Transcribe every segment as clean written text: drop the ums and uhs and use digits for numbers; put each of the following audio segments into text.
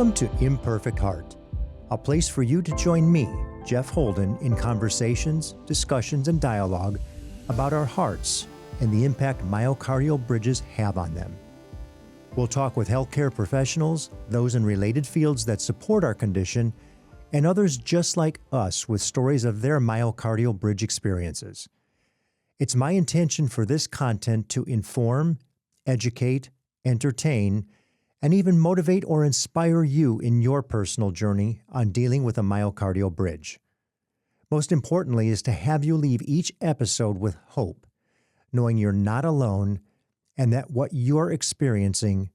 Welcome to Imperfect Heart, a place for you to join me, Jeff Holden, in conversations, discussions, and dialogue about our hearts and the impact myocardial bridges have on them. We'll talk with healthcare professionals, those in related fields that support our condition, and others just like us with stories of their myocardial bridge experiences. It's my intention for this content to inform, educate, entertain, and even motivate or inspire you in your personal journey on dealing with a myocardial bridge. Most importantly is to have you leave each episode with hope, knowing you're not alone and that what you're experiencing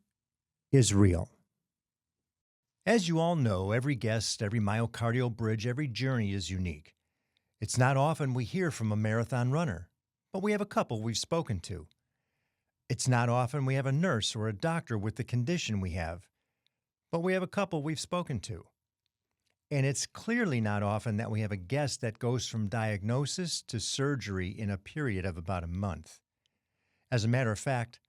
is real. As you all know, every guest, every myocardial bridge, every journey is unique. It's not often we hear from a marathon runner, but we have a couple we've spoken to. It's not often we have a nurse or a doctor with the condition we have, but we have a couple we've spoken to. And it's clearly not often that we have a guest that goes from diagnosis to surgery in a period of about a month. As a matter of fact,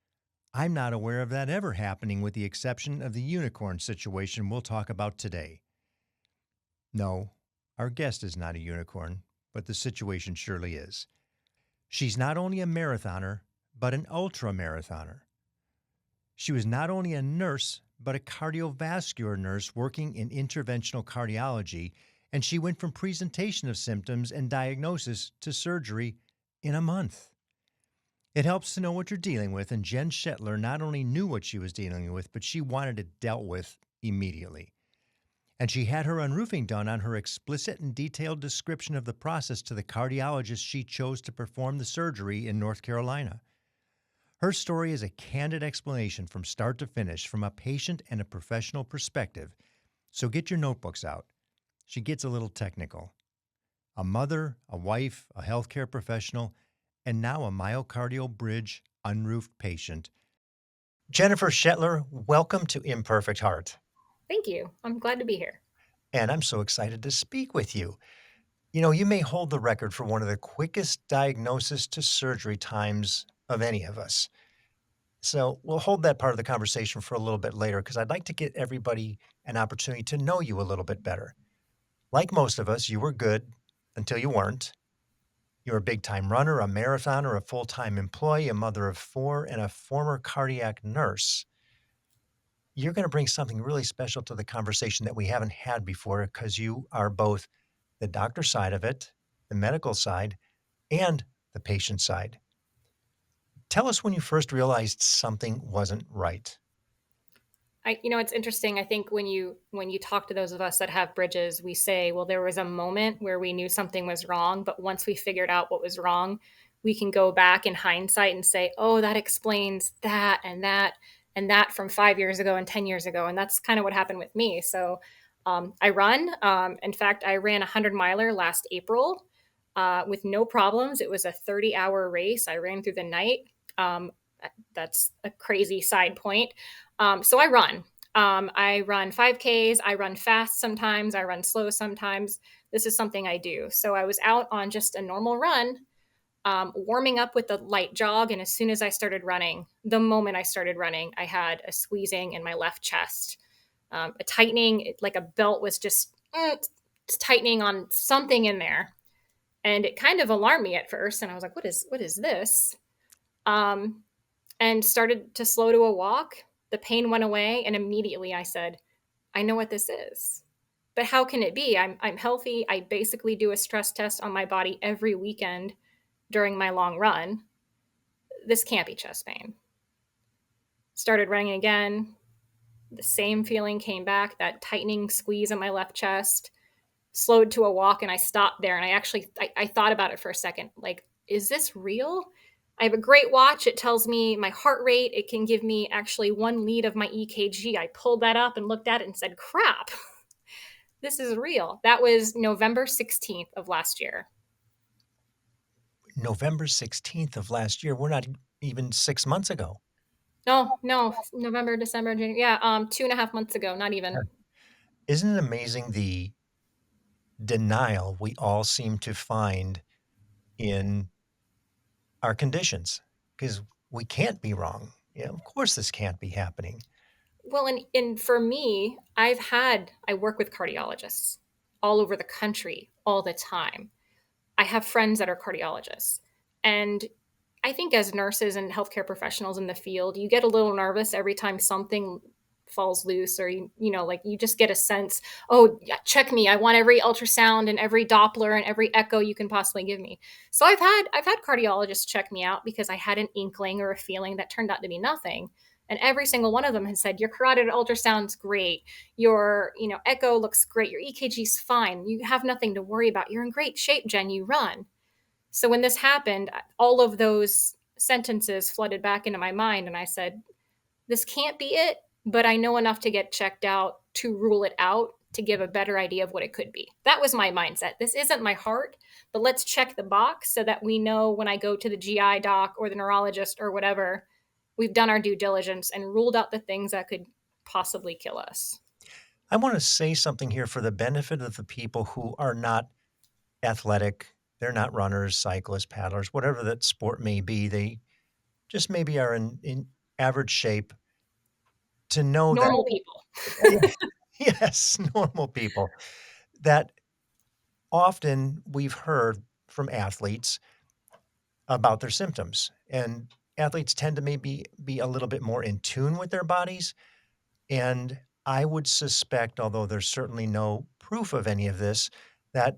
I'm not aware of that ever happening with the exception of the unicorn situation we'll talk about today. No, our guest is not a unicorn, but the situation surely is. She's not only a marathoner, but an ultra-marathoner. She was not only a nurse, but a cardiovascular nurse working in interventional cardiology, and she went from presentation of symptoms and diagnosis to surgery in a month. It helps to know what you're dealing with, and Jen Shetler not only knew what she was dealing with, but she wanted it dealt with immediately. And she had her unroofing done on her explicit and detailed description of the process to the cardiologist she chose to perform the surgery in North Carolina. Her story is a candid explanation from start to finish from a patient and a professional perspective, so get your notebooks out. She gets a little technical. A mother, a wife, a healthcare professional, and now a myocardial bridge unroofed patient. Jennifer Shetler, welcome to Imperfect Heart. Thank you. I'm glad to be here. And I'm so excited to speak with you. You know, you may hold the record for one of the quickest diagnosis to surgery times of any of us. So we'll hold that part of the conversation for a little bit later because I'd like to get everybody an opportunity to know you a little bit better. Like most of us, you were good until you weren't. You're a big-time runner, a marathoner, a full-time employee, a mother of 4, and a former cardiac nurse. You're going to bring something really special to the conversation that we haven't had before because you are both the doctor side of it, the medical side, and the patient side. Tell us when you first realized something wasn't right. It's interesting. I think when you talk to those of us that have bridges, we say, well, there was a moment where we knew something was wrong, but once we figured out what was wrong, we can go back in hindsight and say, oh, that explains that and that and that from 5 years ago and 10 years ago. And that's kind of what happened with me. So I run. In fact, I ran a 100-miler last April with no problems. It was a 30-hour race. I ran through the night. That's a crazy side point. So I run. I run 5Ks. I run fast sometimes. I run slow sometimes. This is something I do. So I was out on just a normal run, warming up with a light jog. And as soon as I started running, the moment I started running, I had a squeezing in my left chest, a tightening, like a belt was just tightening on something in there. And it kind of alarmed me at first. And I was like, what is this? And started to slow to a walk. The pain went away, and immediately I said, I know what this is. But how can it be? I'm healthy. I basically do a stress test on my body every weekend during my long run. This can't be chest pain. Started running again. The same feeling came back, that tightening squeeze in my left chest. Slowed to a walk, and I stopped there. And I thought about it for a second. Like, is this real? I have a great watch. It tells me my heart rate. It can give me actually one lead of my EKG. I pulled that up and looked at it and said, crap, this is real. That was November 16th of last year. November 16th of last year. We're not even 6 months ago. No, November, December, January. Yeah, 2.5 months ago, not even. Isn't it amazing the denial we all seem to find in our conditions? Because we can't be wrong. Of course this can't be happening. Well, and for me, I work with cardiologists all over the country all the time. I have friends that are cardiologists. And I think as nurses and healthcare professionals in the field, you get a little nervous every time something falls loose, or like you just get a sense, oh yeah, check me. I want every ultrasound and every Doppler and every echo you can possibly give me. So I've had cardiologists check me out because I had an inkling or a feeling that turned out to be nothing. And every single one of them has said, your carotid ultrasound's great. Your, echo looks great. Your EKG's fine. You have nothing to worry about. You're in great shape, Jen. You run. So when this happened, all of those sentences flooded back into my mind. And I said, this can't be it, but I know enough to get checked out to rule it out to give a better idea of what it could be. That was my mindset. This isn't my heart, but let's check the box so that we know when I go to the GI doc or the neurologist or whatever, we've done our due diligence and ruled out the things that could possibly kill us. I want to say something here for the benefit of the people who are not athletic. They're not runners, cyclists, paddlers, whatever that sport may be. They just maybe are in average shape to know that, Normal people. yes, normal people, that often we've heard from athletes about their symptoms. And athletes tend to maybe be a little bit more in tune with their bodies. And I would suspect, although there's certainly no proof of any of this, that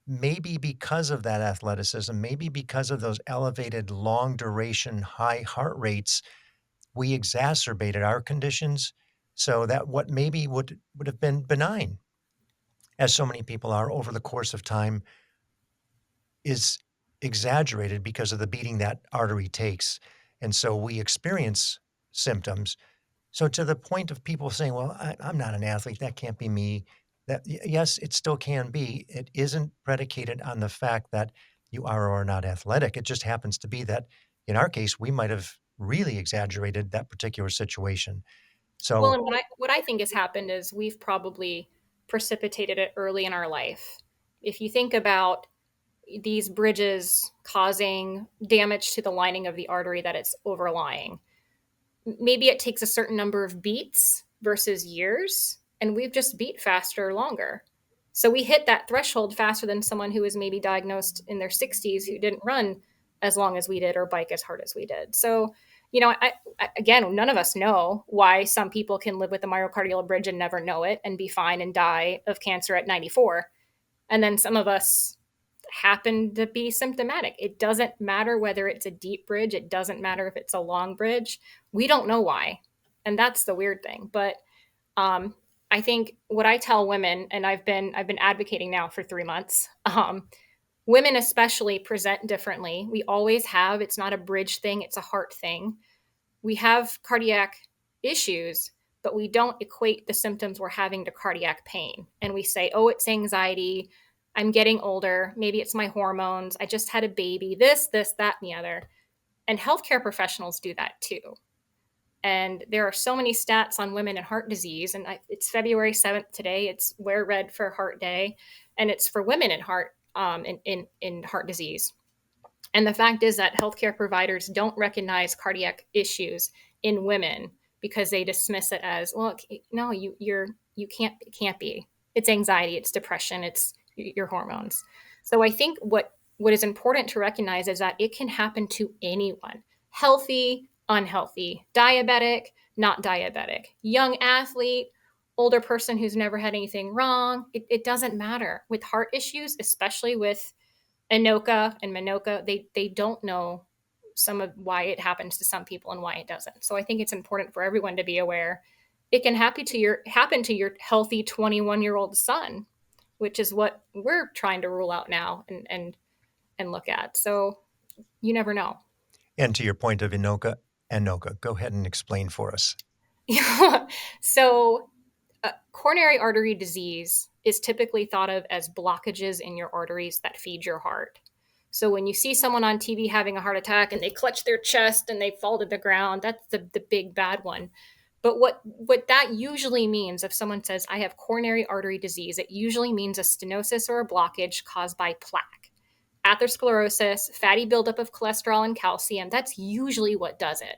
maybe because of that athleticism, maybe because of those elevated long duration high heart rates, we exacerbated our conditions so that what maybe would have been benign, as so many people are over the course of time, is exaggerated because of the beating that artery takes. And so we experience symptoms. So to the point of people saying, "Well, I'm not an athlete, that can't be me." Yes, it still can be. It isn't predicated on the fact that you are or are not athletic. It just happens to be that in our case, we might have really exaggerated that particular situation. Well, So and what I think has happened is we've probably precipitated it early in our life. If you think about these bridges causing damage to the lining of the artery that it's overlying, maybe it takes a certain number of beats versus years, and we've just beat faster longer. So we hit that threshold faster than someone who was maybe diagnosed in their 60s who didn't run as long as we did or bike as hard as we did. So, again, none of us know why some people can live with a myocardial bridge and never know it and be fine and die of cancer at 94. And then some of us happen to be symptomatic. It doesn't matter whether it's a deep bridge, it doesn't matter if it's a long bridge. We don't know why. And that's the weird thing. But um, I think what I tell women, and I've been advocating now for 3 months. Women especially present differently. We always have. It's not a bridge thing, it's a heart thing. We have cardiac issues, but we don't equate the symptoms we're having to cardiac pain. And we say, oh, it's anxiety. I'm getting older. Maybe it's my hormones. I just had a baby. This, that, and the other. And healthcare professionals do that too. And there are so many stats on women and heart disease. And it's February 7th today. It's Wear Red for Heart Day. And it's for women in in heart disease. And the fact is that healthcare providers don't recognize cardiac issues in women because they dismiss it as, well, no, you can't, it can't be. It's anxiety, it's depression, it's your hormones. So I think what is important to recognize is that it can happen to anyone, healthy, unhealthy, diabetic, not diabetic, young athlete, older person who's never had anything wrong. It doesn't matter with heart issues, especially with Anoka and Minoka, they don't know some of why it happens to some people and why it doesn't. So I think it's important for everyone to be aware. It can happen to your healthy 21-year-old son, which is what we're trying to rule out now and look at. So you never know. and to your point of Inoka, go ahead and explain for us. So coronary artery disease is typically thought of as blockages in your arteries that feed your heart. So when you see someone on TV having a heart attack and they clutch their chest and they fall to the ground, that's the big bad one. But what that usually means, if someone says, I have coronary artery disease, it usually means a stenosis or a blockage caused by plaque. Atherosclerosis, fatty buildup of cholesterol and calcium, that's usually what does it.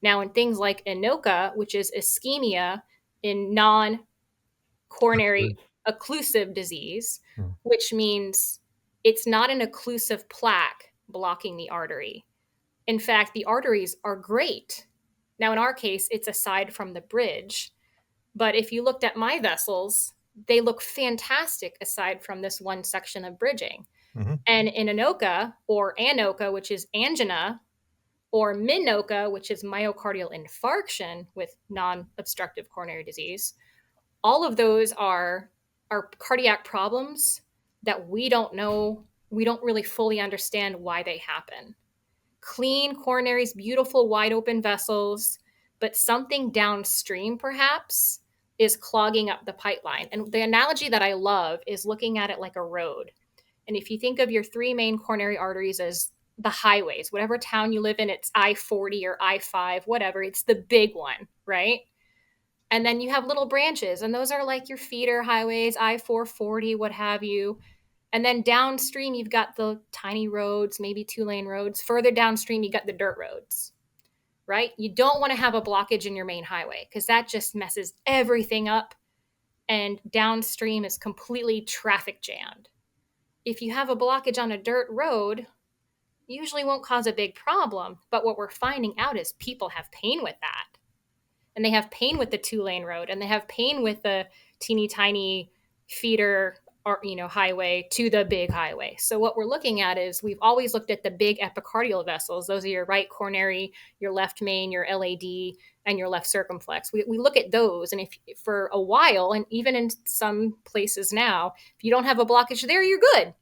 Now, in things like ANOCA, which is ischemia in non coronary occlusive disease, Mm. which means it's not an occlusive plaque blocking the artery. In fact, the arteries are great. Now, in our case, it's aside from the bridge. But if you looked at my vessels, they look fantastic aside from this one section of bridging. Mm-hmm. And in ANOCA or ANOCA, which is angina, or MINOCA, which is myocardial infarction with non obstructive coronary disease, all of those are cardiac problems that we don't know, we don't really fully understand why they happen. Clean coronaries, beautiful wide open vessels, but something downstream perhaps is clogging up the pipeline. And the analogy that I love is looking at it like a road. And if you think of your three main coronary arteries as the highways, whatever town you live in, it's I-40 or I-5, whatever, it's the big one, right? And then you have little branches, and those are like your feeder highways, I-440, what have you. And then downstream, you've got the tiny roads, maybe 2-lane roads. Further downstream, you got the dirt roads, right? You don't want to have a blockage in your main highway because that just messes everything up. And downstream is completely traffic jammed. If you have a blockage on a dirt road, usually won't cause a big problem. But what we're finding out is people have pain with that. And they have pain with the 2-lane road, and they have pain with the teeny tiny feeder or highway to the big highway. So what we're looking at is we've always looked at the big epicardial vessels. Those are your right coronary, your left main, your LAD, and your left circumflex. We look at those, and if for a while, and even in some places now, if you don't have a blockage there, you're good.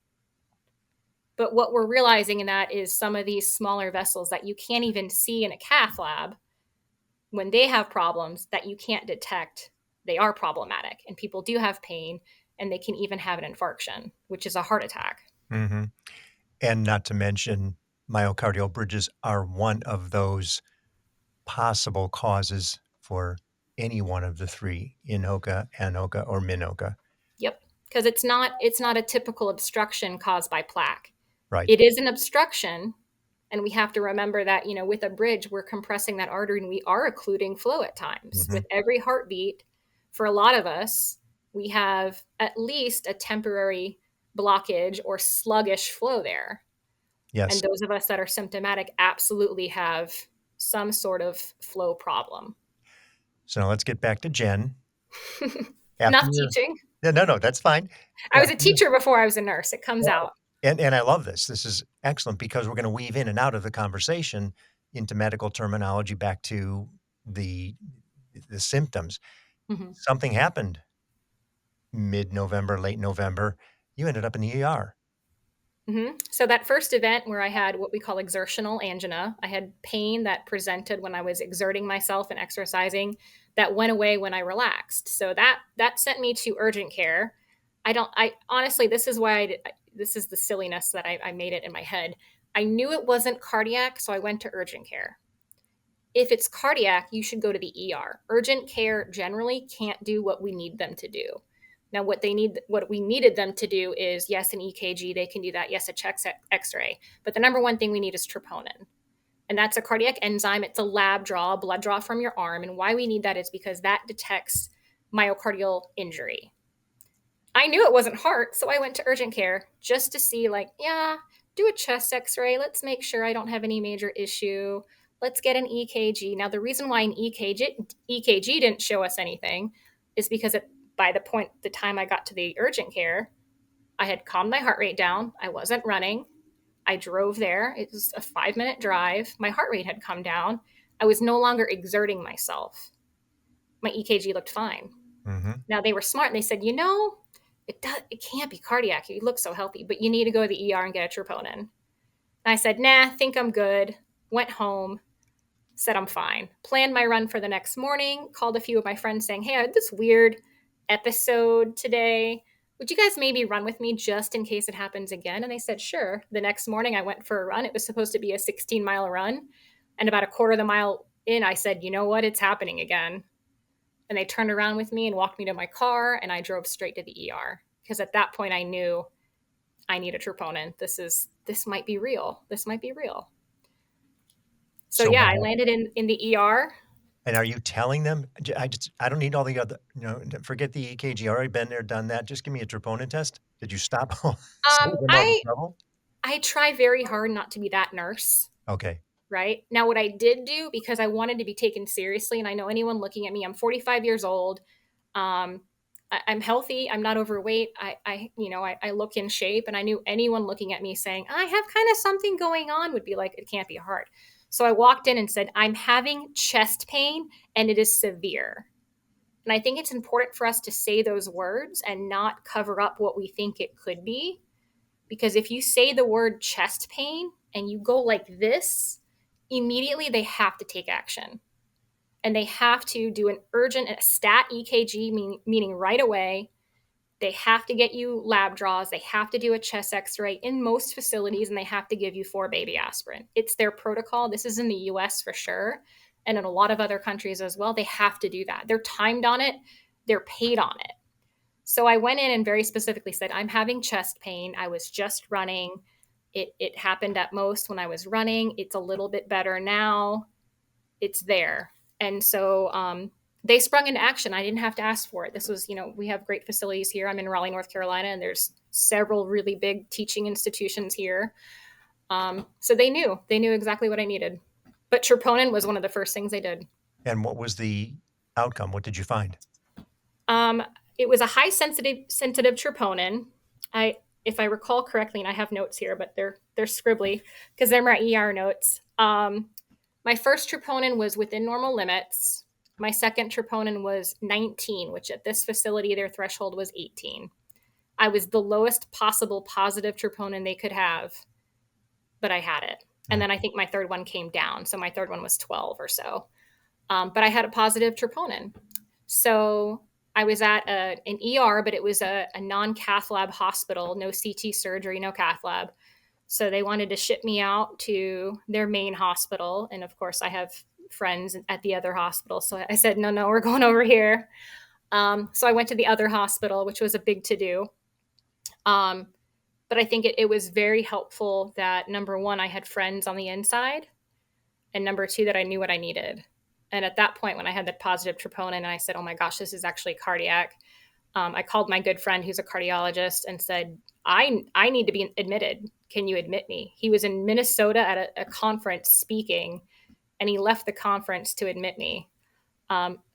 But what we're realizing in that is some of these smaller vessels that you can't even see in a cath lab, when they have problems that you can't detect, they are problematic. And people do have pain, and they can even have an infarction, which is a heart attack. Mm-hmm. And not to mention, myocardial bridges are one of those possible causes for any one of the three, INOCA, ANOCA, or MINOCA. Yep. Because it's not a typical obstruction caused by plaque. Right. It is an obstruction. And we have to remember that, with a bridge, we're compressing that artery and we are occluding flow at times. Mm-hmm. With every heartbeat, for a lot of us, we have at least a temporary blockage or sluggish flow there. Yes. And those of us that are symptomatic absolutely have some sort of flow problem. So now let's get back to Jen. After Enough your teaching. Yeah, no, that's fine. I was a After your teacher before I was a nurse. It comes Well, out. and I love this. This is excellent because we're gonna weave in and out of the conversation into medical terminology back to the the symptoms. Mhm. Something happened mid-November, late November. You ended up in the ER. So that first event where I had what we call exertional angina, I had pain that presented when I was exerting myself and exercising that went away when I relaxed. So that sent me to urgent care. I honestly, this is why this is the silliness that I made it in my head. I knew it wasn't cardiac, so I went to urgent care. If it's cardiac, you should go to the ER. Urgent care generally can't do what we need them to do. Now, what we needed them to do is, yes, an EKG, they can do that. Yes, a chest X-ray. But the number one thing we need is troponin. And that's a cardiac enzyme. It's a lab draw, blood draw from your arm. And why we need that is because that detects myocardial injury. I knew it wasn't heart, so I went to urgent care just to see, yeah, do a chest X-ray. Let's make sure I don't have any major issue. Let's get an EKG. Now, the reason why an EKG didn't show us anything is because by the time I got to the urgent care, I had calmed my heart rate down. I wasn't running. I drove there. It was a 5-minute drive. My heart rate had come down. I was no longer exerting myself. My EKG looked fine. Mhm. Now they were smart and they said, it can't be cardiac. You look so healthy, but you need to go to the ER and get a troponin. And I said, nah, think I'm good. Went home, said I'm fine. Planned my run for the next morning, called a few of my friends saying, hey, I had this weird episode today. Would you guys maybe run with me just in case it happens again? And they said, sure. The next morning I went for a run. It was supposed to be a 16-mile run. And about a quarter of the mile in, I said, you know what? It's happening again. And they turned around with me and walked me to my car, and I drove straight to the ER because at that point I knew I need a troponin. This might be real. This might be real. So So yeah, what I happened? landed in the ER. And are you telling them? I don't need all the other, forget the EKG. Already been there, done that. Just give me a troponin test. Did you stop save them all the I trouble? I try very hard not to be that nurse. Okay. Right now, what I did do, because I wanted to be taken seriously, and I know anyone looking at me, I'm 45 years old. Um, I'm healthy. I'm not overweight. I look in shape, and I knew anyone looking at me saying I have kind of something going on would be like, it can't be hard. So I walked in and said, I'm having chest pain, and it is severe. And I think it's important for us to say those words and not cover up what we think it could be. Because if you say the word chest pain and you go like this, immediately they have to take action. And they have to do an urgent stat EKG, meaning right away. They have to get you lab draws. They have to do a chest x ray in most facilities, and they have to give you 4-baby aspirin. It's their protocol. This is in the US for sure. And in a lot of other countries as well, they have to do that. They're timed on it, they're paid on it. So I went in and very specifically said, I'm having chest pain. I was just running. It happened at most when I was running. It's a little bit better now. It's there. And so they sprung into action. I didn't have to ask for it. This was, we have great facilities here. I'm in Raleigh, North Carolina, and there's several really big teaching institutions here. So they knew exactly what I needed. But troponin was one of the first things they did. And what was the outcome? What did you find? Um, it was a high sensitive troponin. If I recall correctly, and I have notes here, but they're scribbly because they're my ER notes. My first troponin was within normal limits. My second troponin was 19, which at this facility their threshold was 18. I was the lowest possible positive troponin they could have, but I had it. And Mm. then I think my third one came down, so my third one was 12 or so. But I had a positive troponin. So I was at an ER, but it was a non-cath lab hospital, no CT surgery, no cath lab. So they wanted to ship me out to their main hospital. And of course, I have friends at the other hospital. So I said, no, we're going over here. So I went to the other hospital, which was a big to do. But I think it was very helpful that number one, I had friends on the inside, and number two, that I knew what I needed. And at that point, when I had that positive troponin, and I said, oh my gosh, this is actually cardiac, I called my good friend who's a cardiologist and said, I need to be admitted. Can you admit me? He was in Minnesota at a conference speaking, and he left the conference to admit me.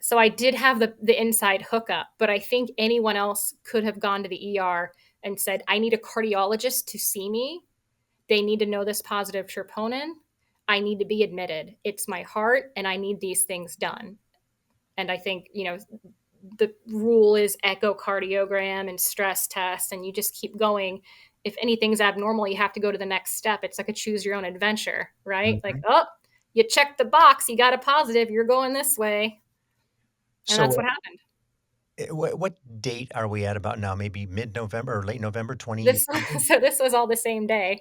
So I did have the inside hookup, but I think anyone else could have gone to the ER and said, I need a cardiologist to see me. They need to know this positive troponin. I need to be admitted. It's my heart, and I need these things done. And I think, the rule is echocardiogram and stress test, and you just keep going. If anything's abnormal, you have to go to the next step. It's like a choose your own adventure, right? Like, Mhm. oh, you checked the box, you got a positive, you're going this way. And that's So what happened. what date are we at about now? Maybe mid-November or late November, 20 This something? so this was all the same day.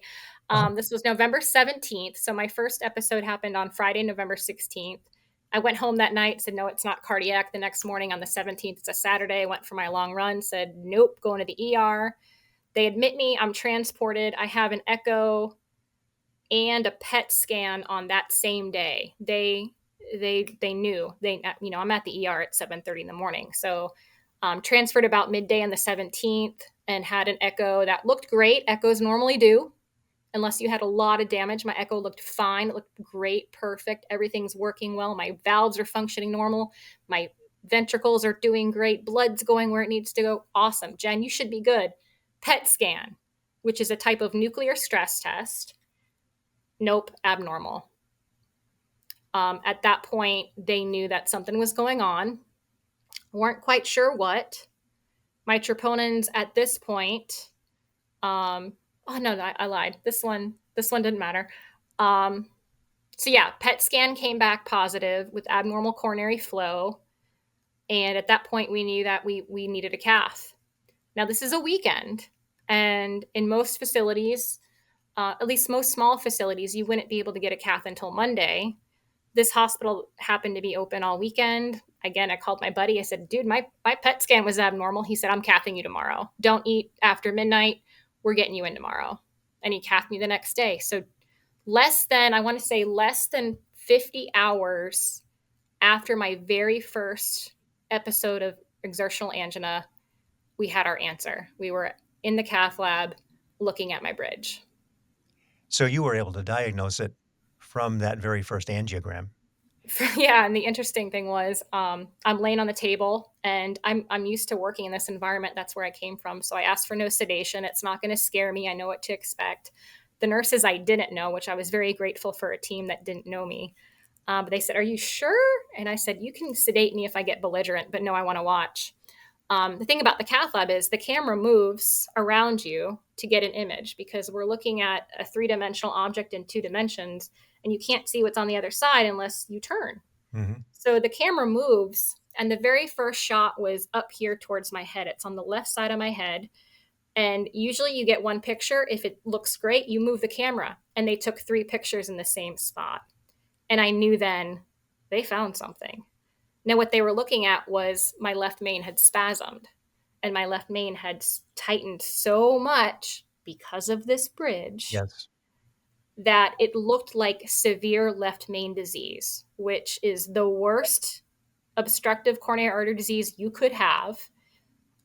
Oh, This was November 17th. So my first episode happened on Friday, November 16th. I went home that night, said, no, it's not cardiac. The next morning on the 17th, it's a Saturday. I went for my long run, said, nope, going to the ER. They admit me. I'm transported. I have an echo and a PET scan on that same day. They knew. I'm at the ER at 7:30 in the morning. So transferred about midday on the 17th and had an echo that looked great. Echoes normally do, unless you had a lot of damage. My echo looked fine. It looked great, perfect. Everything's working well. My valves are functioning normal. My ventricles are doing great. Blood's going where it needs to go. Awesome. Jen, you should be good. PET scan, which is a type of nuclear stress test. Nope, abnormal. At that point, they knew that something was going on. Weren't quite sure what. My troponins at this point, oh no, I lied. This one didn't matter. So yeah, PET scan came back positive with abnormal coronary flow, and at that point, we knew that we needed a cath. Now this is a weekend, and in most facilities, at least most small facilities, you wouldn't be able to get a cath until Monday. This hospital happened to be open all weekend. Again, I called my buddy. I said, dude, my PET scan was abnormal. He said, I'm cathing you tomorrow. Don't eat after midnight. We're getting you in tomorrow. And he cathed me the next day. So I want to say less than 50 hours after my very first episode of exertional angina, we had our answer. We were in the cath lab looking at my bridge. So you were able to diagnose it from that very first angiogram. Yeah, and the interesting thing was, I'm laying on the table, and I'm used to working in this environment. That's where I came from. So I asked for no sedation. It's not going to scare me. I know what to expect. The nurses I didn't know, which I was very grateful for a team that didn't know me. But they said, "Are you sure?" And I said, "You can sedate me if I get belligerent, but no, I want to watch." The thing about the cath lab is the camera moves around you to get an image because we're looking at a three-dimensional object in 2 dimensions, and you can't see what's on the other side unless you turn. Mhm. So the camera moves, and the very first shot was up here towards my head. It's on the left side of my head. And usually you get one picture. If it looks great, you move the camera. And they took 3 pictures in the same spot. And I knew then they found something. Now, what they were looking at was my left main had spasmed, and my left main had tightened so much because of this bridge Yes. that it looked like severe left main disease, which is the worst obstructive coronary artery disease you could have.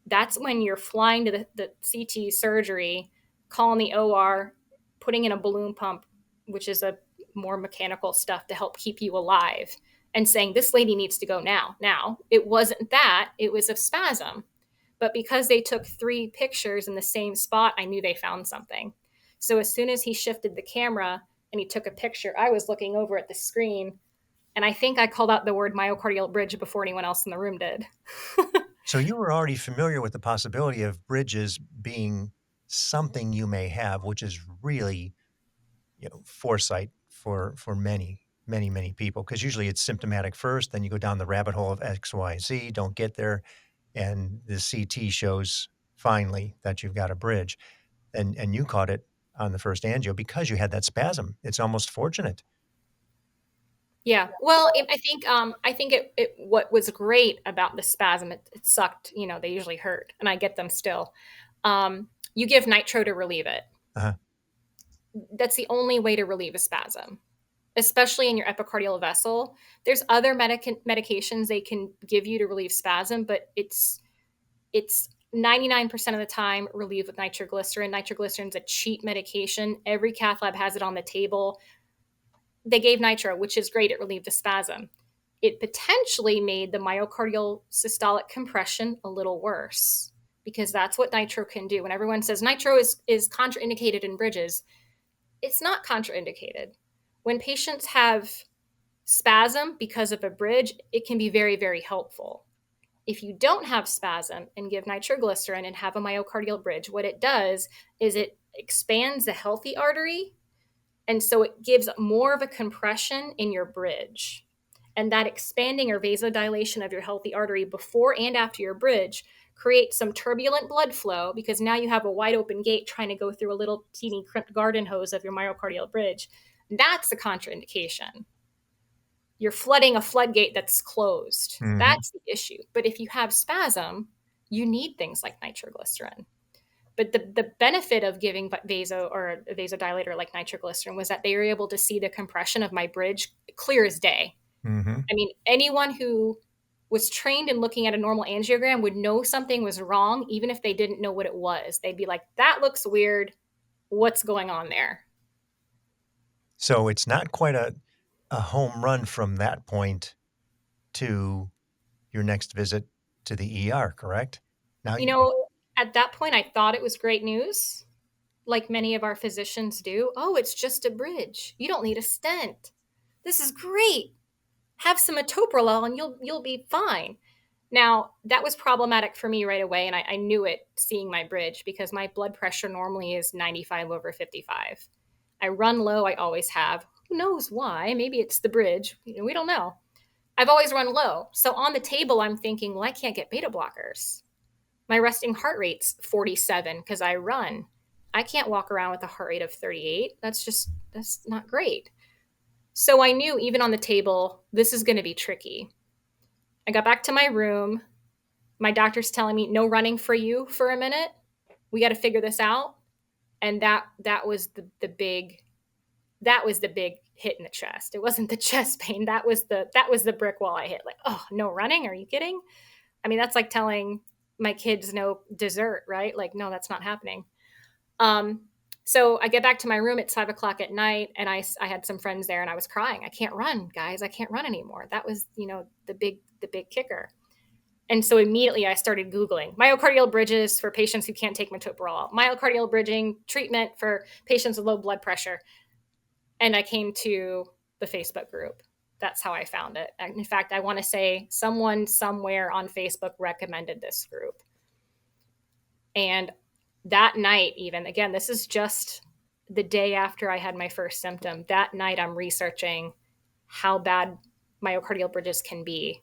That's when you're flying to the CT surgery, calling the OR, putting in a balloon pump, which is a more mechanical stuff to help keep you alive, and saying, this lady needs to go now. Now, it wasn't that, it was a spasm. But because they took 3 pictures in the same spot, I knew they found something. So as soon as he shifted the camera and he took a picture, I was looking over at the screen, and I think I called out the word myocardial bridge before anyone else in the room did. So you were already familiar with the possibility of bridges being something you may have, which is really, foresight for many people. Because usually it's symptomatic first, then you go down the rabbit hole of X, Y, Z, don't get there, and the CT shows finally that you've got a bridge, and you caught it on the first angio because you had that spasm. It's almost fortunate. Yeah. Well, I think what was great about the spasm, it sucked. They usually hurt, and I get them still. You give nitro to relieve it. Uh-huh. That's the only way to relieve a spasm, especially in your epicardial vessel. There's other medications they can give you to relieve spasm, but it's 99% of the time relieved with nitroglycerin. Nitroglycerin is a cheap medication. Every cath lab has it on the table. They gave nitro, which is great. It relieved the spasm. It potentially made the myocardial systolic compression a little worse because that's what nitro can do. When everyone says nitro is contraindicated in bridges, it's not contraindicated. When patients have spasm because of a bridge, it can be very, very helpful. If you don't have spasm and give nitroglycerin and have a myocardial bridge, what it does is it expands the healthy artery, and so it gives more of a compression in your bridge. And that expanding or vasodilation of your healthy artery before and after your bridge creates some turbulent blood flow because now you have a wide open gate trying to go through a little teeny garden hose of your myocardial bridge. That's a contraindication. You're flooding a floodgate that's closed. Mhm. That's the issue. But if you have spasm, you need things like nitroglycerin. But the benefit of giving vaso or a vasodilator like nitroglycerin was that they were able to see the compression of my bridge clear as day. Mhm. I mean, anyone who was trained in looking at a normal angiogram would know something was wrong, even if they didn't know what it was. They'd be like, that looks weird. What's going on there? So it's not quite a home run from that point to your next visit to the ER, correct? Now You you know, at that point, I thought it was great news, like many of our physicians do. Oh, it's just a bridge. You don't need a stent. This is great. Have some metoprolol and you'll be fine. Now, that was problematic for me right away, and I knew it seeing my bridge because my blood pressure normally is 95 over 55. I run low, I always have. Who knows why? Maybe it's the bridge. We don't know. I've always run low. So on the table, I'm thinking, well, I can't get beta blockers. My resting heart rate's 47 because I run. I can't walk around with a heart rate of 38. That's not great. So I knew even on the table, this is going to be tricky. I got back to my room. My doctor's telling me no running for you for a minute. We got to figure this out. And that was the big hit in the chest. It wasn't the chest pain. That was the brick wall I hit. Like, oh, no running? Are you kidding? I mean, that's like telling my kids no dessert, right? Like, no, that's not happening. Um, so I get back to my room at 5 o'clock at night, and I had some friends there, and I was crying. I can't run, guys. I can't run anymore. That was, the big kicker. And so immediately I started Googling myocardial bridges for patients who can't take metoprolol, myocardial bridging treatment for patients with low blood pressure. And I came to the Facebook group. That's how I found it. And in fact, I want to say someone somewhere on Facebook recommended this group. And that night, even again, this is just the day after I had my first symptom. That night, I'm researching how bad myocardial bridges can be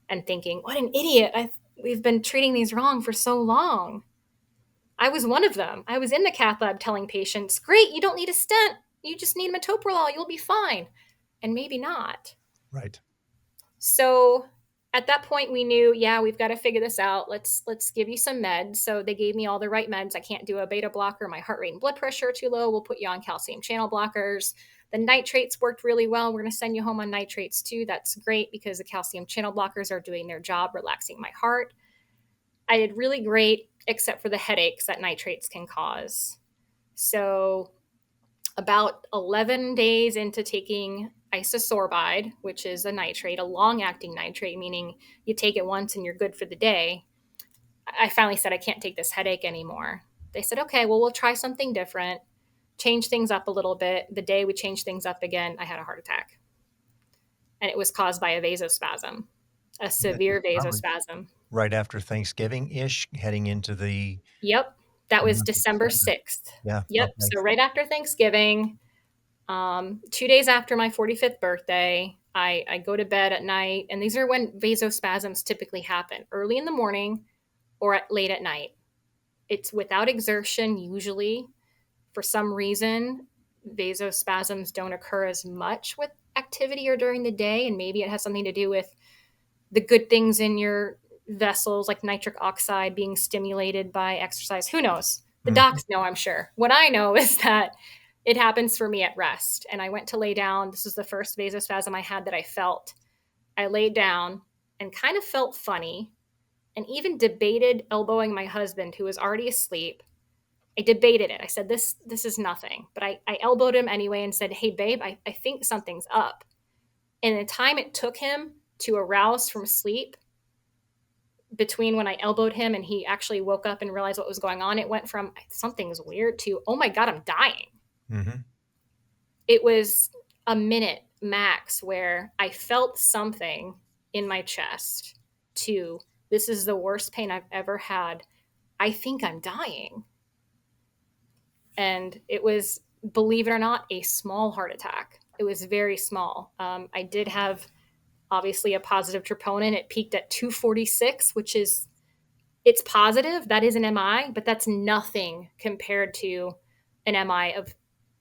and thinking, what an idiot. We've been treating these wrong for so long. I was one of them. I was in the cath lab telling patients, great, you don't need a stent. You just need metoprolol. You'll be fine. And maybe not. Right. So at that point we knew, yeah, we've got to figure this out. Let's give you some meds. So they gave me all the right meds. I can't do a beta blocker. My heart rate and blood pressure are too low. We'll put you on calcium channel blockers. The nitrates worked really well. We're going to send you home on nitrates too. That's great because the calcium channel blockers are doing their job, relaxing my heart. I did really great, except for the headaches that nitrates can cause. So about 11 days into taking isosorbide, which is a nitrate, a long-acting nitrate, meaning you take it once and you're good for the day, I finally said, I can't take this headache anymore. They said, okay, well, we'll try something different, change things up a little bit. The day we changed things up again, I had a heart attack. And it was caused by a vasospasm, a severe Probably vasospasm. right after Thanksgiving-ish, heading into the Yep. That was month of December December. 6th. Yeah. Yep. Okay. So right after Thanksgiving, 2 days after my 45th birthday, I go to bed at night, and these are when vasospasms typically happen, early in the morning or late at night. It's without exertion usually. For some reason, vasospasms don't occur as much with activity or during the day, and maybe it has something to do with the good things in your vessels, like nitric oxide being stimulated by exercise. Who knows? The Mhm. docs know, I'm sure. What I know is that it happens for me at rest. And I went to lay down. This was the first vasospasm I had that I felt. I laid down and kind of felt funny and even debated elbowing my husband, who was already asleep. I debated it. I said, this is nothing. But I elbowed him anyway and said, hey, babe, I think something's up. And the time it took him to arouse from sleep, between when I elbowed him and he actually woke up and realized what was going on, it went from something's weird to, oh my God, I'm dying. Mm-hmm. It was a minute max where I felt something in my chest to, this is the worst pain I've ever had. I think I'm dying. And it was, believe it or not, a small heart attack. It was very small. I did have obviously a positive troponin. It peaked at 246, which is, it's positive. That is an MI, but that's nothing compared to an MI of,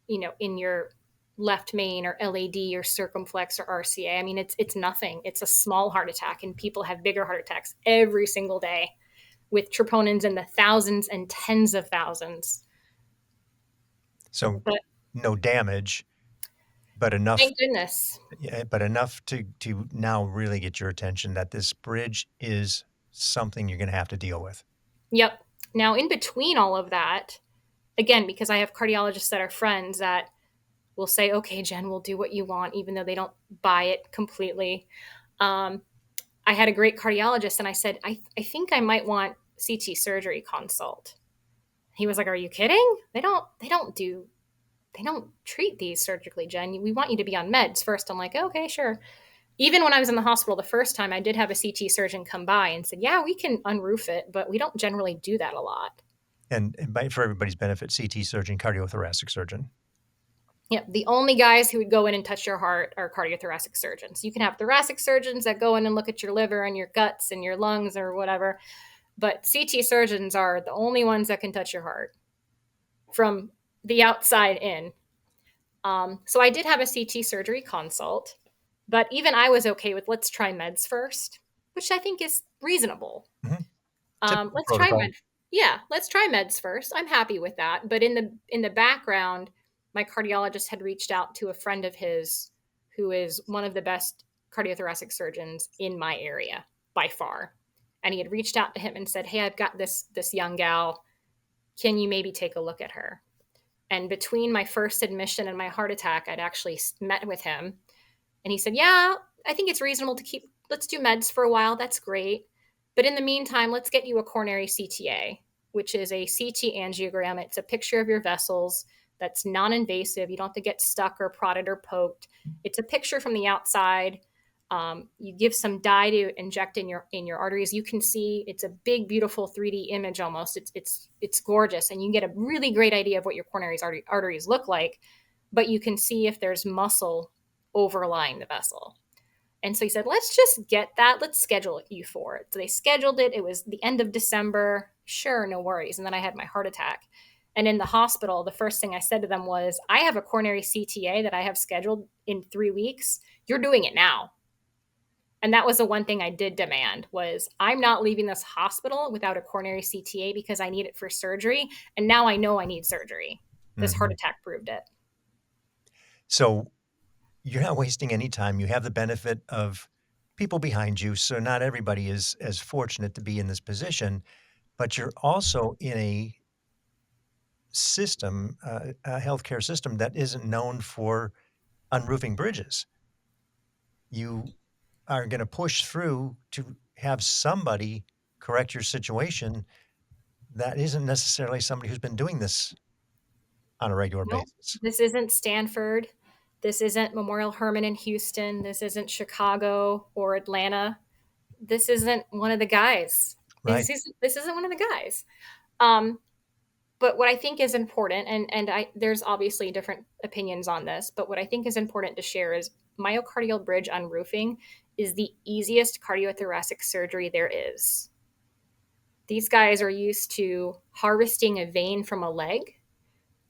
in your left main or LAD or circumflex or RCA. I mean, it's nothing. It's a small heart attack, and people have bigger heart attacks every single day with troponins in the thousands and tens of thousands. So But no damage, but enough, thank goodness. yeah, but enough to now really get your attention that this bridge is something you're going to have to deal with. Yep. Now, in between all of that, again, because I have cardiologists that are friends that will say, okay, Jen, we'll do what you want, even though they don't buy it completely. I had a great cardiologist, and I said, I think I might want CT surgery consult. He was like, are you kidding? They don't treat these surgically, Jen. We want you to be on meds first. I'm like, okay, sure. Even when I was in the hospital the first time, I did have a CT surgeon come by and said, yeah, we can unroof it, but we don't generally do that a lot. And for everybody's benefit, CT surgeon, cardiothoracic surgeon. Yeah, the only guys who would go in and touch your heart are cardiothoracic surgeons. You can have thoracic surgeons that go in and look at your liver and your guts and your lungs or whatever, but CT surgeons are the only ones that can touch your heart from the outside in. So I did have a CT surgery consult, but even I was okay with, let's try meds first, which I think is reasonable. Mm-hmm. Typical Let's try protocol. meds. Yeah, let's try meds first. I'm happy with that. But in the background, my cardiologist had reached out to a friend of his who is one of the best cardiothoracic surgeons in my area by far. And he had reached out to him and said, "Hey, I've got this young gal. Can you maybe take a look at her?" And between my first admission and my heart attack, I'd actually met with him. And he said, "Yeah, I think it's reasonable to let's do meds for a while. That's great. But in the meantime, let's get you a coronary CTA, which is a CT angiogram. It's a picture of your vessels that's non invasive. You don't have to get stuck or prodded or poked. It's a picture from the outside. You give some dye to inject in your arteries. You can see it's a big, beautiful 3D image almost. It's gorgeous, and you get a really great idea of what your coronary arteries look like. But you can see if there's muscle overlying the vessel." And so he said, "Let's just get that. Let's schedule you for it." So they scheduled it. It was the end of December. Sure, no worries. And then I had my heart attack. And in the hospital, the first thing I said to them was, "I have a coronary CTA that I have scheduled in 3 weeks. You're doing it now." And that was the one thing I did demand was, I'm not leaving this hospital without a coronary CTA because I need it for surgery. And now I know I need surgery. This heart Mhm. attack proved it. So you're not wasting any time. You have the benefit of people behind you, so not everybody is as fortunate to be in this position, but you're also in a healthcare system that isn't known for unroofing bridges. You are gonna push through to have somebody correct your situation that isn't necessarily somebody who's been doing this on a regular No, basis, this isn't Stanford. This isn't Memorial Hermann in Houston. This isn't Chicago or Atlanta. This isn't one of the guys. right? This isn't one of the guys. Um, but what I think is important, and there's obviously different opinions on this, but what I think is important to share is myocardial bridge unroofing is the easiest cardiothoracic surgery there is. These guys are used to harvesting a vein from a leg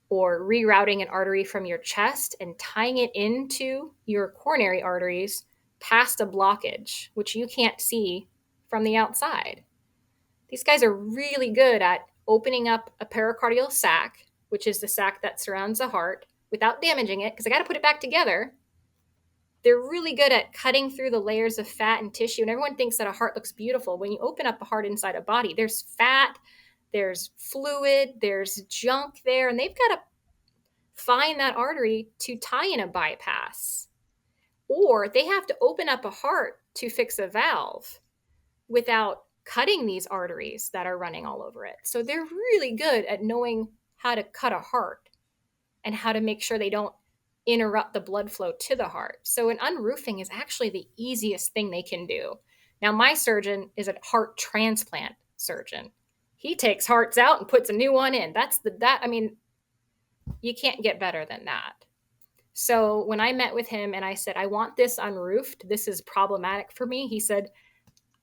or rerouting an artery from your chest and tying it into your coronary arteries past a blockage, which you can't see from the outside. These guys are really good at opening up a pericardial sac, which is the sac that surrounds the heart, without damaging it, because I got to put it back together. They're really good at cutting through the layers of fat and tissue. And everyone thinks that a heart looks beautiful. When you open up a heart inside a body, there's fat, there's fluid, there's junk there, and they've got to find that artery to tie in a bypass. Or they have to open up a heart to fix a valve without cutting these arteries that are running all over it. So they're really good at knowing how to cut a heart and how to make sure they don't interrupt the blood flow to the heart. So an unroofing is actually the easiest thing they can do. Now, my surgeon is a heart transplant surgeon. He takes hearts out and puts a new one in. I mean, you can't get better than that. So when I met with him and I said, "I want this unroofed, this is problematic for me," he said,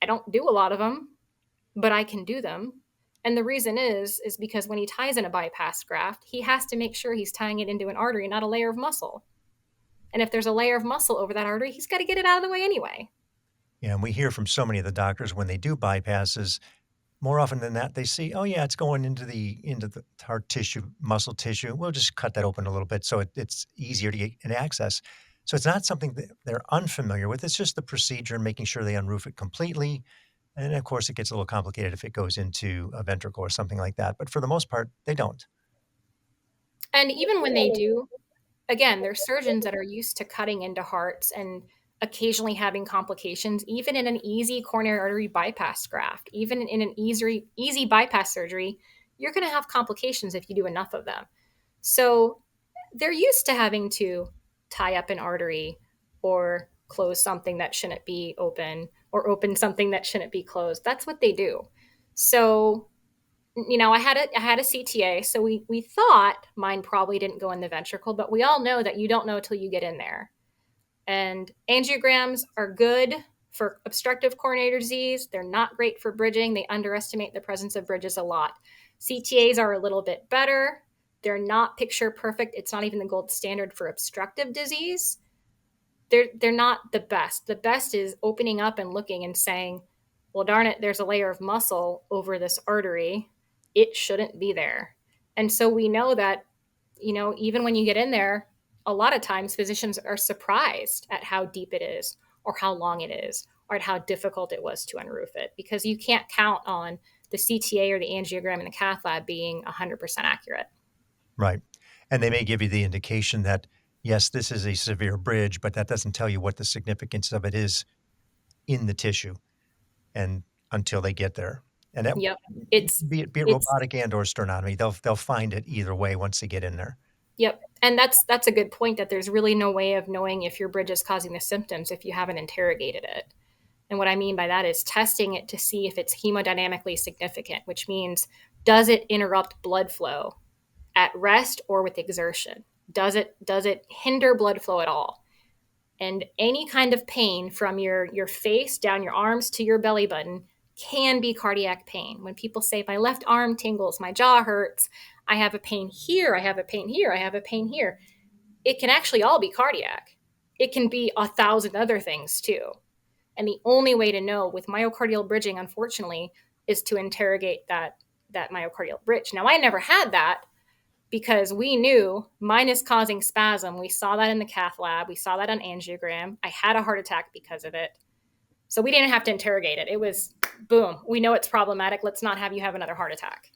"I don't do a lot of them, but I can do them." And the reason is because when he ties in a bypass graft, he has to make sure he's tying it into an artery, not a layer of muscle. And if there's a layer of muscle over that artery, he's got to get it out of the way anyway. Yeah, and we hear from so many of the doctors when they do bypasses, more often than that, they see, "Oh, yeah, it's going into the hard tissue, muscle tissue. We'll just cut that open a little bit so it's easier to get an access." So it's not something that they're unfamiliar with. It's just the procedure and making sure they unroof it completely. And of course, it gets a little complicated if it goes into a ventricle or something like that. But for the most part, they don't. And even when they do, again, they're surgeons that are used to cutting into hearts and occasionally having complications, even in an easy coronary artery bypass graft, even in an easy bypass surgery, you're going to have complications if you do enough of them. So they're used to having to tie up an artery or close something that shouldn't be open or open something that shouldn't be closed. That's what they do. So I had a CTA, so we thought mine probably didn't go in the ventricle, but we all know that you don't know till you get in there. And angiograms are good for obstructive coronary disease. They're not great for bridging. They underestimate the presence of bridges a lot. CTAs are a little bit better. They're not picture perfect. It's not even the gold standard for obstructive disease. They're not the best. The best is opening up and looking and saying, "Well, darn it, there's a layer of muscle over this artery. It shouldn't be there." And so we know that even when you get in there, a lot of times physicians are surprised at how deep it is or how long it is or at how difficult it was to unroof it, because you can't count on the CTA or the angiogram in the cath lab being 100% accurate. Right. And they may give you the indication that, yes, this is a severe bridge, but that doesn't tell you what the significance of it is in the tissue and until they get there. And that Yep. It's be it it's robotic and or sternotomy, they'll find it either way once they get in there. Yep. And that's a good point, that there's really no way of knowing if your bridge is causing the symptoms if you haven't interrogated it. And what I mean by that is testing it to see if it's hemodynamically significant, which means, does it interrupt blood flow at rest or with exertion? Does it hinder blood flow at all? And any kind of pain from your face down your arms to your belly button can be cardiac pain. When people say my left arm tingles, my jaw hurts, I have a pain here, I have a pain here, I have a pain here, it can actually all be cardiac. It can be 1,000 other things too. And the only way to know with myocardial bridging, unfortunately, is to interrogate that myocardial bridge. Now, I never had that because we knew mine is causing spasm. We saw that in the cath lab. We saw that on angiogram. I had a heart attack because of it. So we didn't have to interrogate it. It was boom. We know it's problematic. Let's not have you have another heart attack.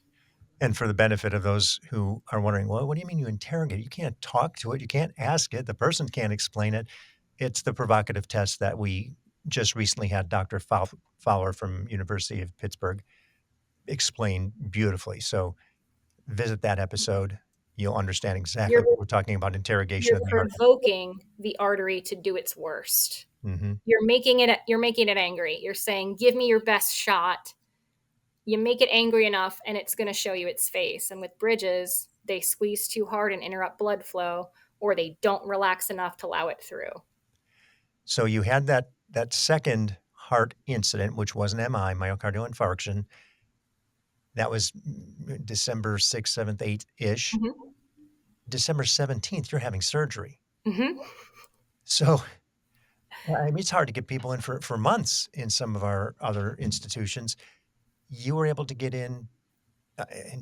And for the benefit of those who are wondering, well, what do you mean you interrogate? You can't talk to it. You can't ask it. The person can't explain it. It's the provocative test that we just recently had Dr. Fowler from University of Pittsburgh explain beautifully. So visit that episode. You'll understand exactly You're what we're talking about, interrogation you're of the heart. provoking the artery to do its worst. Mhm. You're making it angry. You're saying, "Give me your best shot." You make it angry enough and it's going to show you its face. And with bridges, they squeeze too hard and interrupt blood flow, or they don't relax enough to allow it through. So you had that second heart incident, which was an MI, myocardial infarction. That was December 6th, 7th, 8th-ish. Mm-hmm. December 17th, you're having surgery. Mm-hmm. So, I mean, it's hard to get people in for months in some of our other institutions. You were able to get in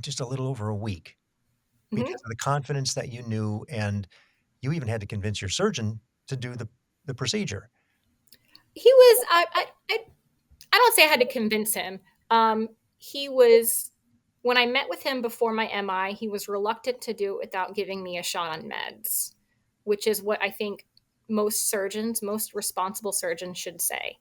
just a little over a week because Mm-hmm. of the confidence that you knew, and you even had to convince your surgeon to do the procedure. He was, I don't say I had to convince him. He was, when I met with him before my MI, he was reluctant to do it without giving me a shot on meds, which is what I think most responsible surgeons should say.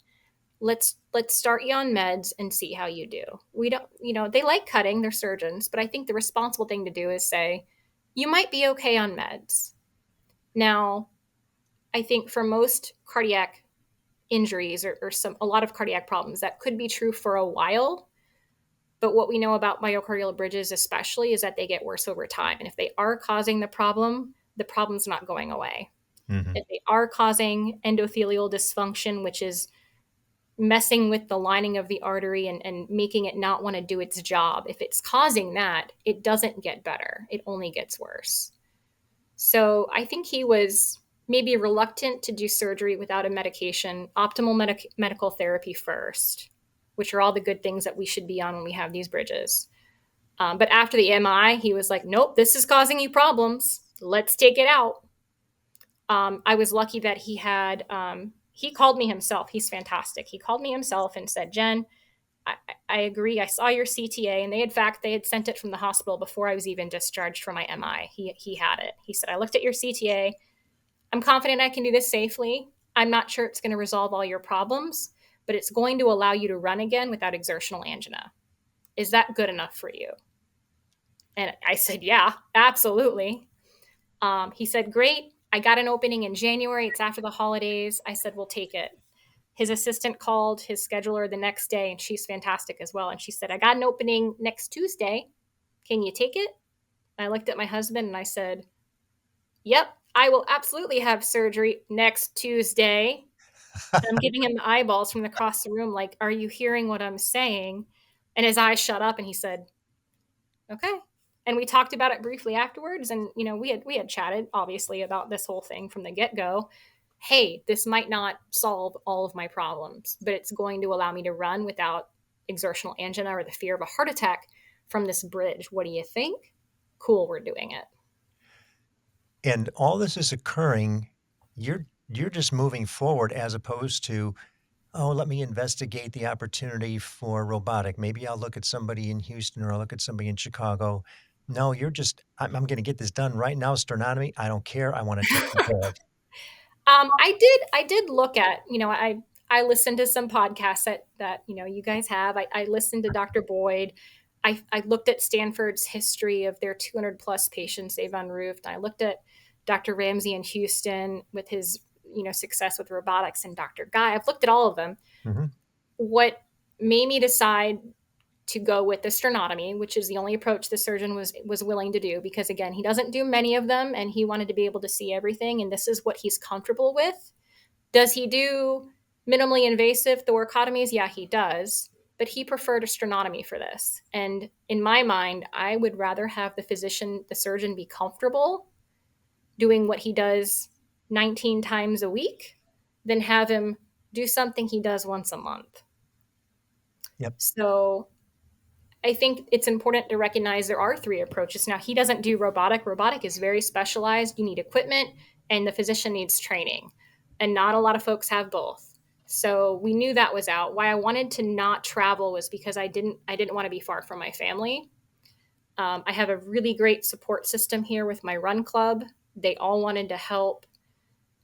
Let's start you on meds and see how you do. We don't, they like cutting, they're surgeons, but I think the responsible thing to do is say, you might be okay on meds. Now, I think for most cardiac injuries or a lot of cardiac problems, that could be true for a while. But what we know about myocardial bridges, especially, is that they get worse over time. And if they are causing the problem's not going away. Mhm. If they are causing endothelial dysfunction, which is messing with the lining of the artery and making it not want to do its job, if it's causing that, it doesn't get better. It only gets worse. So I think he was maybe reluctant to do surgery without a medication, optimal medical therapy first, which are all the good things that we should be on when we have these bridges. But after the MI, he was like, nope, this is causing you problems. Let's take it out. I was lucky that he called me himself. He's fantastic. He called me himself and said, Jen, I agree. I saw your CTA, and they had sent it from the hospital before I was even discharged from my MI. He had it. He said, I looked at your CTA. I'm confident I can do this safely. I'm not sure it's going to resolve all your problems, but it's going to allow you to run again without exertional angina. Is that good enough for you? And I said, yeah, absolutely. He said, great. I got an opening in January. It's after the holidays. I said, we'll take it. His assistant called his scheduler the next day, and she's fantastic as well. And she said, I got an opening next Tuesday. Can you take it? And I looked at my husband and I said, yep, I will absolutely have surgery next Tuesday. And I'm giving him the eyeballs from across the room, like, are you hearing what I'm saying? And his eyes shut up and he said, okay. And we talked about it briefly afterwards. And, we had chatted obviously about this whole thing from the get go. Hey, this might not solve all of my problems, but it's going to allow me to run without exertional angina or the fear of a heart attack from this bridge. What do you think? Cool, we're doing it. And all this is occurring, you're just moving forward as opposed to, "Oh, let me investigate the opportunity for robotic. Maybe I'll look at somebody in Houston or I'll look at somebody in Chicago." No, you're just, I'm gonna get this done right now, sternotomy. I don't care. I want it taken care of." I did look at, I listened to some podcasts that you guys have. I listened to Dr. Boyd. I looked at Stanford's history of their 200 plus patients they've unroofed. I looked at Dr. Ramsey in Houston with his success with robotics, and Dr. Guy. I've looked at all of them. Mhm. What made me decide to go with the sternotomy, which is the only approach the surgeon was willing to do, because again, he doesn't do many of them, and he wanted to be able to see everything, and this is what he's comfortable with. Does he do minimally invasive thoracotomies? Yeah, he does. But he preferred a sternotomy for this. And in my mind, I would rather have the physician, the surgeon, be comfortable doing what he does 19 times a week than have him do something he does once a month. Yep. So I think it's important to recognize there are three approaches. Now, he doesn't do robotic. Robotic is very specialized. You need equipment, and the physician needs training. And not a lot of folks have both. So we knew that was out. Why I wanted to not travel was because I didn't want to be far from my family. I have a really great support system here with my run club. They all wanted to help.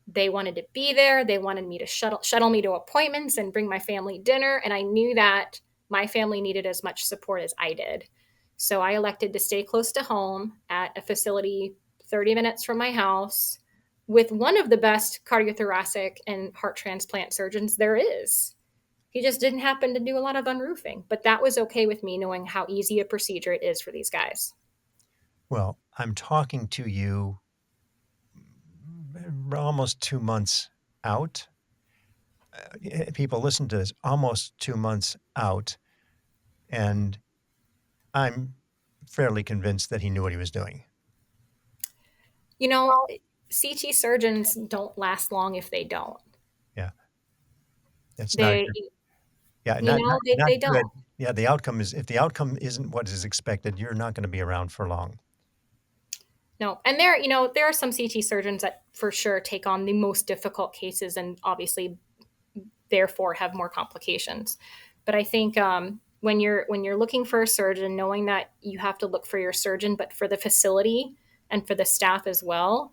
They wanted to be there. They wanted me to shuttle me to appointments and bring my family dinner. And I knew that my family needed as much support as I did. So I elected to stay close to home at a facility 30 minutes from my house with one of the best cardiothoracic and heart transplant surgeons there is. He just didn't happen to do a lot of unroofing, but that was okay with me knowing how easy a procedure it is for these guys. Well, I'm talking to you almost 2 months out. People listen to this almost 2 months out, and I'm fairly convinced that he knew what he was doing. You know, CT surgeons don't last long if they don't. Yeah, that's not a They, good, yeah, not they good. don't. Yeah, the outcome is, if the outcome isn't what is expected, you're not gonna be around for long. No, and there are some CT surgeons that for sure take on the most difficult cases and obviously therefore have more complications. But I think when you're looking for a surgeon, knowing that you have to look for your surgeon, but for the facility and for the staff as well,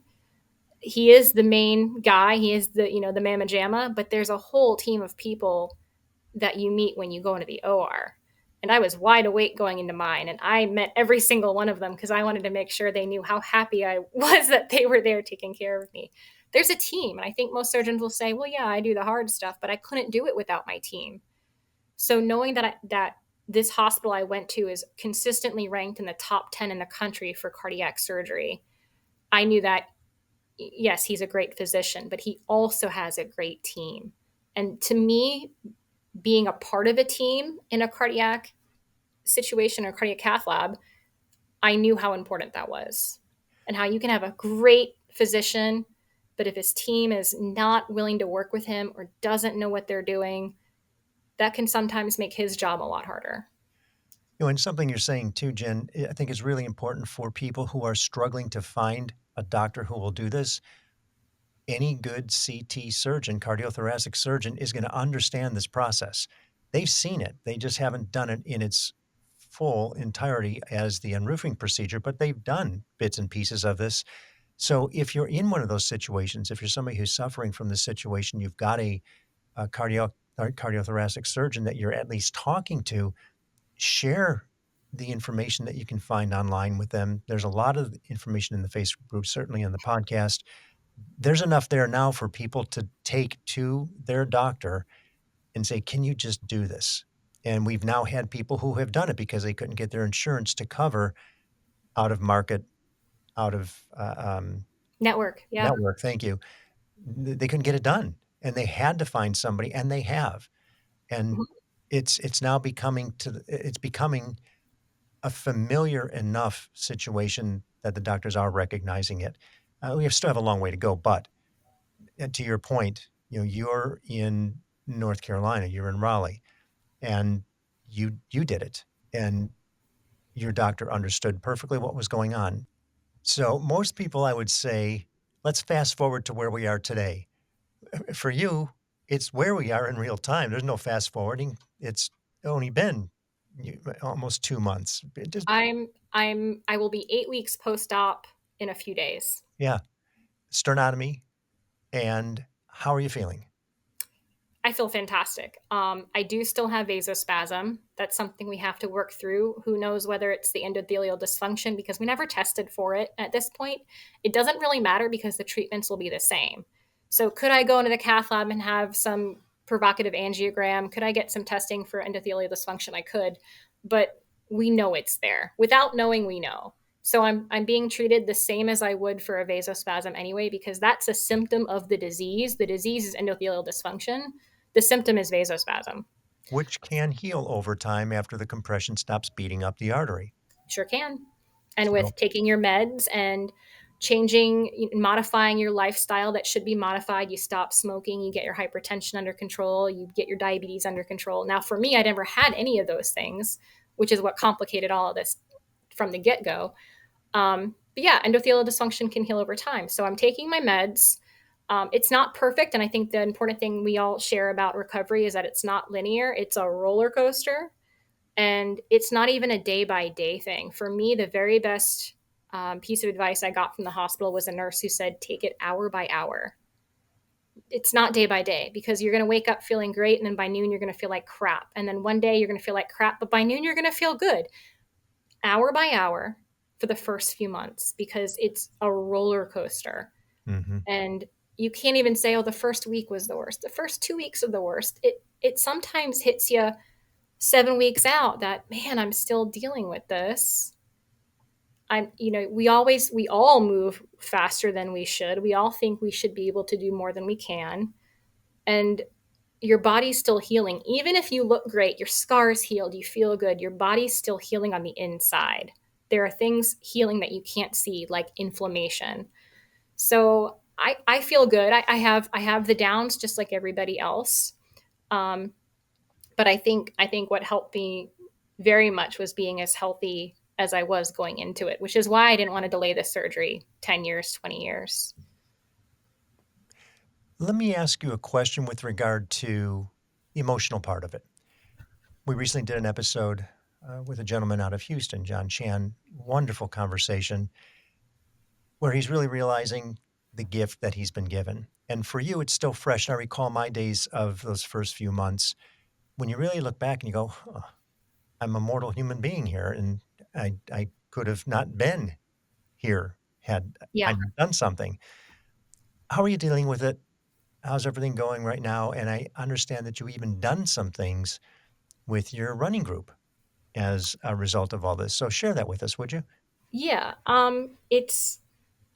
he is the main guy. He is the mamma jamma. But there's a whole team of people that you meet when you go into the OR. And I was wide awake going into mine, and I met every single one of them because I wanted to make sure they knew how happy I was that they were there taking care of me. There's a team, and I think most surgeons will say, "Well, yeah, I do the hard stuff, but I couldn't do it without my team." So knowing that this hospital I went to is consistently ranked in the top 10 in the country for cardiac surgery, I knew that yes, he's a great physician, but he also has a great team. And to me, being a part of a team in a cardiac situation or cardiac cath lab, I knew how important that was and how you can have a great physician, but if his team is not willing to work with him or doesn't know what they're doing, that can sometimes make his job a lot harder. And something you're saying too, Jen, I think is really important for people who are struggling to find a doctor who will do this. Any good CT surgeon, cardiothoracic surgeon, is gonna understand this process. They've seen it. They just haven't done it in its full entirety as the unroofing procedure, but they've done bits and pieces of this. So if you're in one of those situations, if you're somebody who's suffering from this situation, you've got a cardiothoracic surgeon that you're at least talking to, share the information that you can find online with them. There's a lot of information in the Facebook group, certainly in the podcast. There's enough there now for people to take to their doctor and say, "Can you just do this?" And we've now had people who have done it because they couldn't get their insurance to cover out of market, out of, Network, yeah. network, thank you. They couldn't get it done, and they had to find somebody, and they have. And Mhm. it's now becoming it's becoming a familiar enough situation that the doctors are recognizing it. We still have a long way to go, but, to your point, you're in North Carolina, you're in Raleigh, and you did it, and your doctor understood perfectly what was going on. So most people, I would say, let's fast forward to where we are today. For you, it's where we are in real time. There's no fast forwarding. It's only been almost 2 months. It just, I will be 8 weeks post-op in a few days. yeah, sternotomy. And how are you feeling? I feel fantastic. I do still have vasospasm. That's something we have to work through. Who knows whether it's the endothelial dysfunction because we never tested for it at this point. It doesn't really matter because the treatments will be the same. So, could I go into the cath lab and have some provocative angiogram? Could I get some testing for endothelial dysfunction? I could, but we know it's there. Without knowing, we know. So I'm being treated the same as I would for a vasospasm anyway, because that's a symptom of the disease. The disease is endothelial dysfunction. The symptom is vasospasm. Which can heal over time after the compression stops beating up the artery. Sure can. And So, with taking your meds and changing, modifying your lifestyle that should be modified, you stop smoking, you get your hypertension under control, you get your diabetes under control. Now, for me, I never had any of those things, which is what complicated all of this from the get go. But yeah, endothelial dysfunction can heal over time. So I'm taking my meds. It's not perfect. And I think the important thing we all share about recovery is that it's not linear, it's a roller coaster. And it's not even a day by day thing. For me, the very best piece of advice I got from the hospital was a nurse who said, take it hour by hour. It's not day by day because you're going to wake up feeling great. And then by noon, you're going to feel like crap. And then one day, you're going to feel like crap. But by noon, you're going to feel good. Hour by hour for the first few months because it's a roller coaster. mhm. And you can't even say, oh, the first week was the worst. The first 2 weeks are the worst. It sometimes hits you 7 weeks out that, man, I'm still dealing with this. We all move faster than we should. We all think we should be able to do more than we can. And your body's still healing. Even if you look great, your scar's healed, you feel good, your body's still healing on the inside. There are things healing that you can't see, like inflammation. So I feel good. I have the downs just like everybody else. Um, but I think what helped me very much was being as healthy as I was going into it, which is why I didn't want to delay the surgery 10 years, 20 years. Let me ask you a question with regard to the emotional part of it. We recently did an episode with a gentleman out of Houston, John Chan. Wonderful conversation where he's really realizing the gift that he's been given. And for you, it's still fresh. And I recall my days of those first few months when you really look back and you go, "Huh, I'm a mortal human being here. And I could have not been here had I Yeah. not done something." How are you dealing with it? How's everything going right now? And I understand that you even done some things with your running group as a result of all this. So share that with us, would you? Yeah.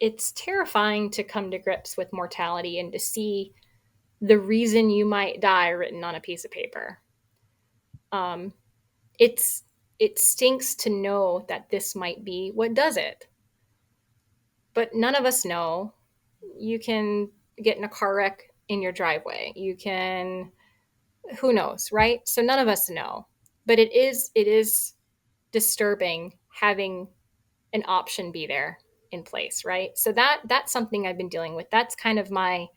It's terrifying to come to grips with mortality and to see the reason you might die written on a piece of paper. Um, it's it stinks to know that this might be what does it, but none of us know. You can get in a car wreck in your driveway. You can, who knows, right? So none of us know, but it is disturbing having an option be there in place, right? So that's something I've been dealing with. That's kind of my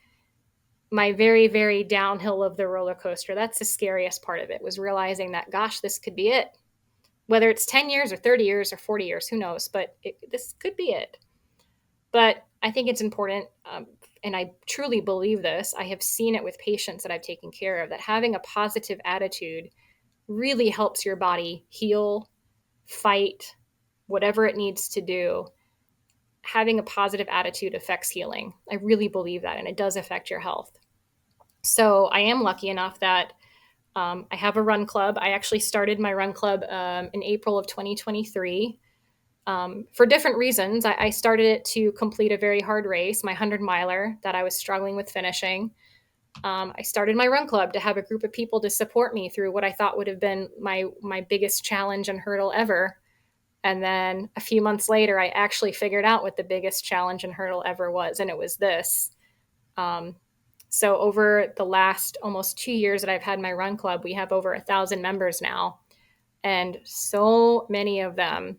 very, very downhill of the roller coaster. That's the scariest part of it, was realizing that, gosh, this could be it. Whether it's 10 years or 30 years or 40 years, who knows? But this could be it. But I think it's important, and I truly believe this. I have seen it with patients that I've taken care of, that having a positive attitude really helps your body heal, fight, whatever it needs to do. Having a positive attitude affects healing. I really believe that, and it does affect your health. So I am lucky enough that I have a run club. I actually started my run club in April of 2023 for different reasons. I started it to complete a very hard race, my 100 miler that I was struggling with finishing. I started my run club to have a group of people to support me through what I thought would have been my biggest challenge and hurdle ever. And then a few months later, I actually figured out what the biggest challenge and hurdle ever was, and it was this. Um, so over the last almost 2 years that I've had my run club, we have over 1,000 members now, and so many of them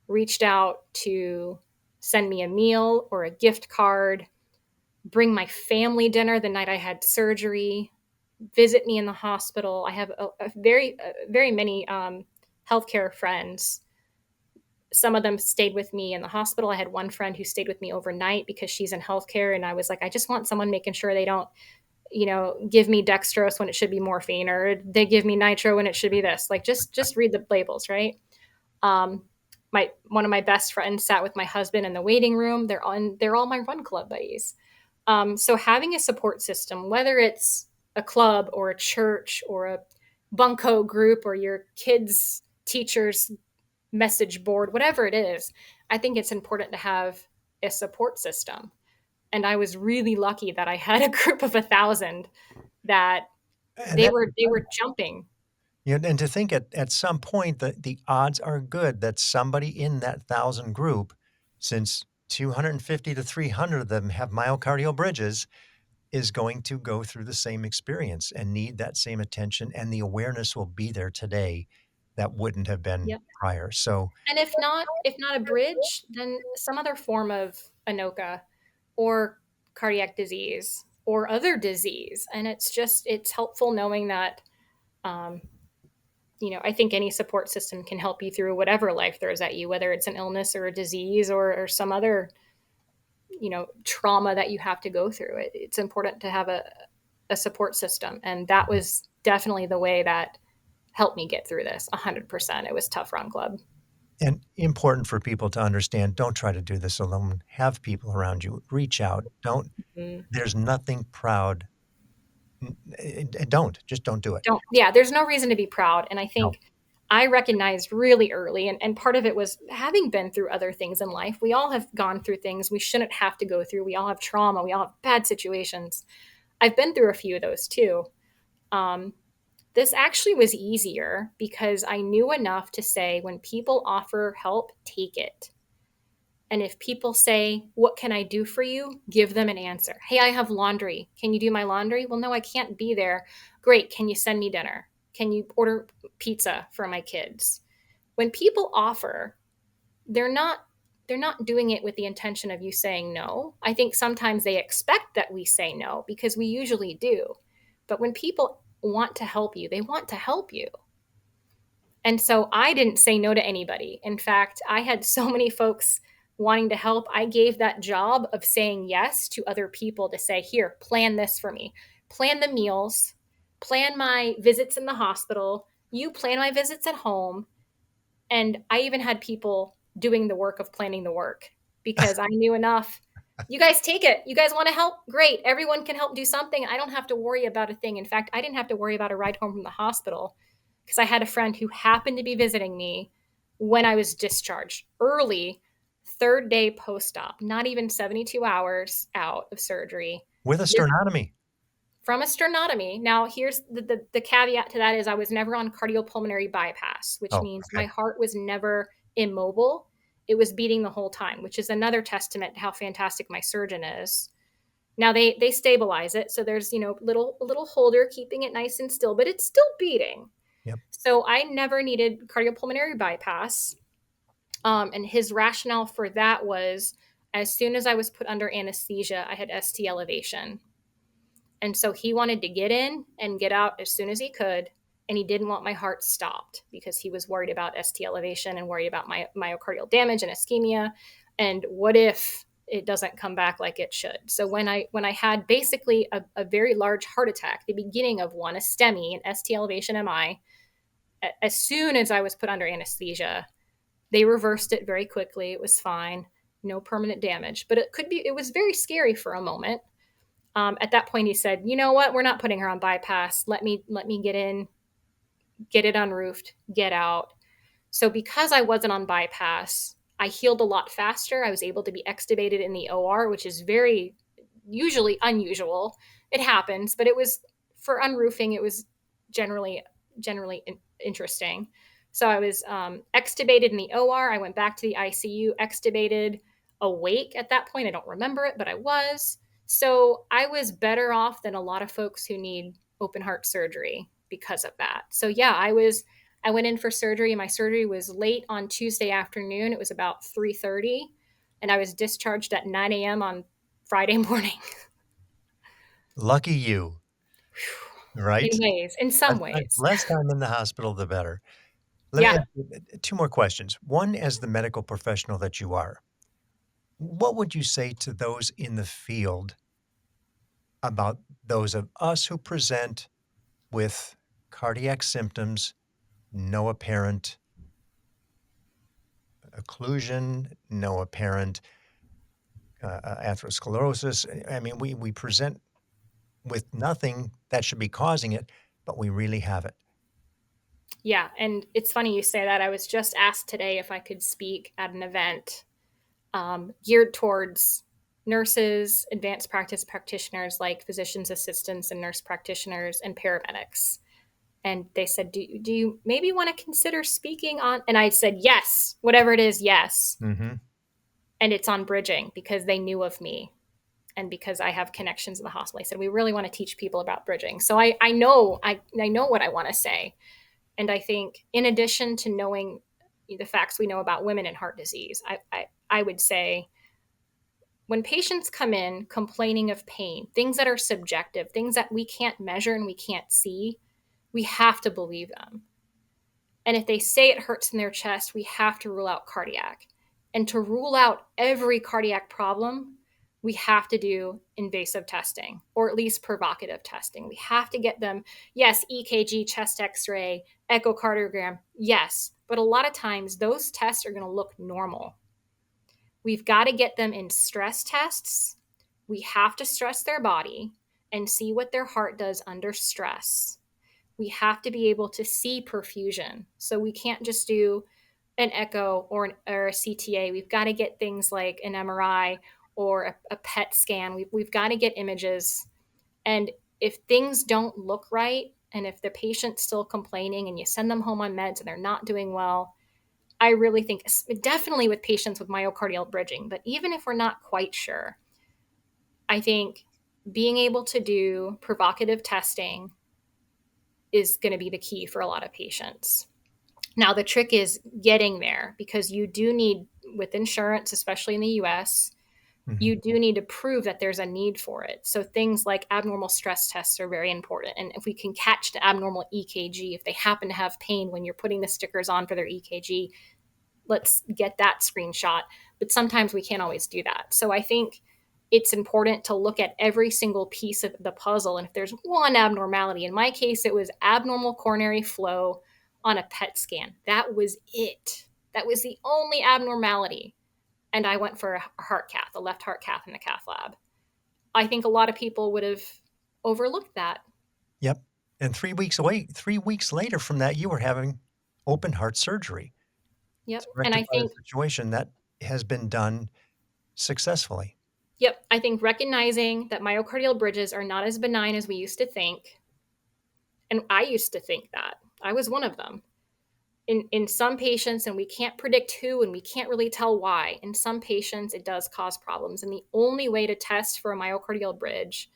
reached out to send me a meal or a gift card, bring my family dinner the night I had surgery, visit me in the hospital. I have very many healthcare friends. Some of them stayed with me in the hospital. I had one friend who stayed with me overnight because she's in healthcare. And I was like, I just want someone making sure they don't, give me dextrose when it should be morphine, or they give me nitro when it should be this. Like, just read the labels, right? Um, my one of my best friends sat with my husband in the waiting room. They're all my run club buddies. So having a support system, whether it's a club or a church or a bunco group or your kids' teachers message board, whatever it is, I think it's important to have a support system. And I was really lucky that I had a group of 1,000 that And they were jumping. and to think at some point that the odds are good that somebody in that thousand group, since 250 to 300 of them have myocardial bridges, is going to go through the same experience and need that same attention, and the awareness will be there today that wouldn't have been Yep. prior. So, And if not a bridge, then some other form of ANOCA or cardiac disease or other disease. And it's helpful knowing that, um, I think any support system can help you through whatever life throws at you, whether it's an illness or a disease or some other, trauma that you have to go through. It's important to have a support system. And that was definitely the way that helped me get through this 100%. It was tough run club. and important for people to understand, don't try to do this alone. Have people around you. Reach out. Don't Mm. There's nothing proud. Don't. Just don't do it. Don't, yeah, there's no reason to be proud. And I No. think I recognized really early, and part of it was having been through other things in life. We all have gone through things we shouldn't have to go through. We all have trauma. We all have bad situations. I've been through a few of those too. Um, this actually was easier because I knew enough to say when people offer help, take it. And if people say, what can I do for you? Give them an answer. Hey, I have laundry. Can you do my laundry? Well, no, I can't be there. Great. Can you send me dinner? Can you order pizza for my kids? When people offer, they're not they're not doing it with the intention of you saying no. I think sometimes they expect that we say no because we usually do. But when people want to help you, they want to help you. And so I didn't say no to anybody. In fact, I had so many folks wanting to help. I gave that job of saying yes to other people to say, here, plan this for me. Plan the meals, plan my visits in the hospital. You plan my visits at home. And I even had people doing the work of planning the work because I knew enough. You guys take it. You guys want to help? Great. Everyone can help do something. I don't have to worry about a thing. In fact, I didn't have to worry about a ride home from the hospital because I had a friend who happened to be visiting me when I was discharged early, third day post op, not even 72 hours out of surgery. With a This sternotomy. from a sternotomy. Now, here's the caveat to that is I was never on cardiopulmonary bypass, which Oh, means my okay. heart was never immobile. It was beating the whole time, which is another testament to how fantastic my surgeon is. Now they stabilize it, so there's little holder keeping it nice and still, but it's still beating. Yep. So I never needed cardiopulmonary bypass. And his rationale for that was as soon as I was put under anesthesia, I had ST elevation. And so he wanted to get in and get out as soon as he could. And he didn't want my heart stopped because he was worried about ST elevation and worried about my myocardial damage and ischemia. And what if it doesn't come back like it should? So when I had basically a very large heart attack, the beginning of one, a STEMI, an ST elevation MI, as soon as I was put under anesthesia, they reversed it very quickly. It was fine, no permanent damage. But it was very scary for a moment. At that point, he said, "You know what? We're not putting her on bypass. Let me get in, get it unroofed, get out." So because I wasn't on bypass, I healed a lot faster. I was able to be extubated in the OR, which is very usually unusual. It happens, but it was for unroofing. It was generally interesting. So I was extubated in the OR. I went back to the ICU, extubated, awake at that point. I don't remember it, but I was. So I was better off than a lot of folks who need open heart surgery because of that. So yeah, I went in for surgery. My surgery was late on Tuesday afternoon. It was about 3:30, and I was discharged at 9 a.m. on Friday morning. Lucky you, right? In some Less time ways. less time in the hospital, the better. Let me Yeah. ask you, 2 more questions. One, as the medical professional that you are, what would you say to those in the field about those of us who present with cardiac symptoms, no apparent occlusion, no apparent, atherosclerosis? I mean, we present with nothing that should be causing it, but we really have it. Yeah, and it's funny you say that. I was just asked today if I could speak at an event geared towards nurses, advanced practice practitioners like physician's assistants and nurse practitioners, and paramedics. And they said, do you maybe want to consider speaking on? And I said, yes, whatever it is, yes. Mhm. And it's on bridging because they knew of me and because I have connections in the hospital. I said, we really want to teach people about bridging. So I know what I want to say. And I think, in addition to knowing the facts we know about women and heart disease, I would say when patients come in complaining of pain, things that are subjective, things that we can't measure and we can't see, we have to believe them. And if they say it hurts in their chest, we have to rule out cardiac. And to rule out every cardiac problem, we have to do invasive testing or at least provocative testing. We have to get them, yes, EKG, chest x ray, echocardiogram, yes. But a lot of times those tests are going to look normal. We've got to get them in stress tests. We have to stress their body and see what their heart does under stress. We have to be able to see perfusion. So we can't just do an echo or a CTA. We've got to get things like an MRI or a PET scan. We've got to get images. And if things don't look right, and if the patient's still complaining and you send them home on meds and they're not doing well, I really think, definitely with patients with myocardial bridging, but even if we're not quite sure, I think being able to do provocative testing is going to be the key for a lot of patients. Now, the trick is getting there because you do need, with insurance, especially in the US, Mhm. you do need to prove that there's a need for it. So things like abnormal stress tests are very important. And if we can catch the abnormal EKG, if they happen to have pain when you're putting the stickers on for their EKG, let's get that screenshot. But sometimes we can't always do that. So I think it's important to look at every single piece of the puzzle. And if there's one abnormality, in my case, it was abnormal coronary flow on a PET scan. That was it. That was the only abnormality. And I went for a heart cath, a left heart cath in the cath lab. I think a lot of people would have overlooked that. Yep, and 3 weeks later from that, you were having open heart surgery to Yep. And I rectify a think situation that has been done successfully. Yep, I think recognizing that myocardial bridges are not as benign as we used to think, and I used to think that. I was one of them. In some patients, and we can't predict who and we can't really tell why, in some patients it does cause problems. And the only way to test for a myocardial bridge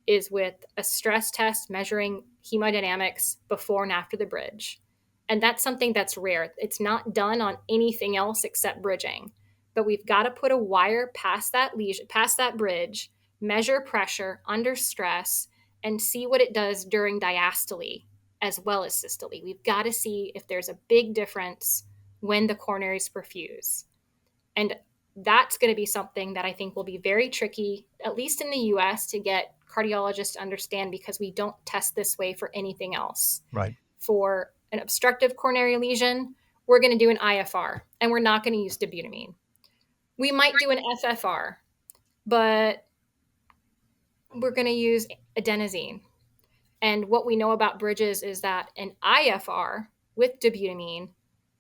is with a stress test measuring hemodynamics before and after the bridge. And that's something that's rare. It's not done on anything else except bridging. But we've got to put a wire past that lesion, past that bridge, measure pressure under stress, and see what it does during diastole as well as systole. We've got to see if there's a big difference when the coronaries perfuse. And that's going to be something that I think will be very tricky, at least in the US, to get cardiologists to understand because we don't test this way for anything else. Right. For an obstructive coronary lesion, we're going to do an IFR and we're not going to use dobutamine. We might do an FFR, but we're going to use adenosine. And what we know about bridges is that an IFR with dobutamine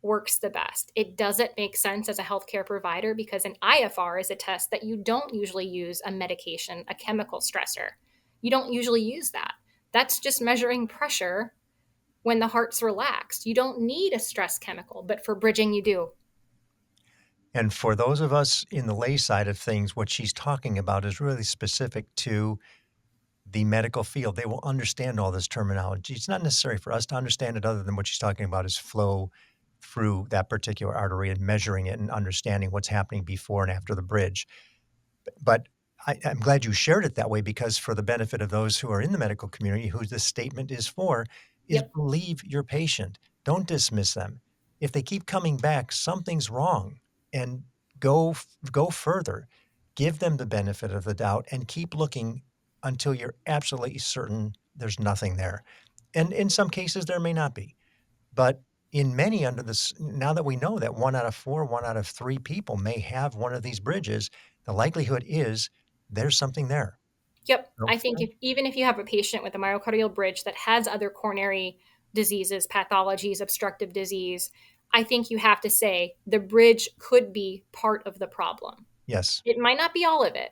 works the best. It doesn't make sense as a healthcare provider because an IFR is a test that you don't usually use a medication, a chemical stressor. You don't usually use that. That's just measuring pressure when the heart's relaxed. You don't need a stress chemical, but for bridging, you do. And for those of us in the lay side of things, what she's talking about is really specific to the medical field. They will understand all this terminology. It's not necessary for us to understand it other than what she's talking about is flow, through that particular artery and measuring it and understanding what's happening before and after the bridge. But I'm glad you shared it that way because for the benefit of those who are in the medical community who this statement is for, is Yep. believe your patient. Don't dismiss them. If they keep coming back, something's wrong, and go further. Give them the benefit of the doubt and keep looking until you're absolutely certain there's nothing there. And in some cases, there may not be. But in many under this now that we know that 1 out of 4, 1 out of 3 people may have one of these bridges, the likelihood is there's something there. Yep. So I think even if you have a patient with a myocardial bridge that has other coronary diseases, pathologies, obstructive disease, I think you have to say the bridge could be part of the problem. yes, It might not be all of it.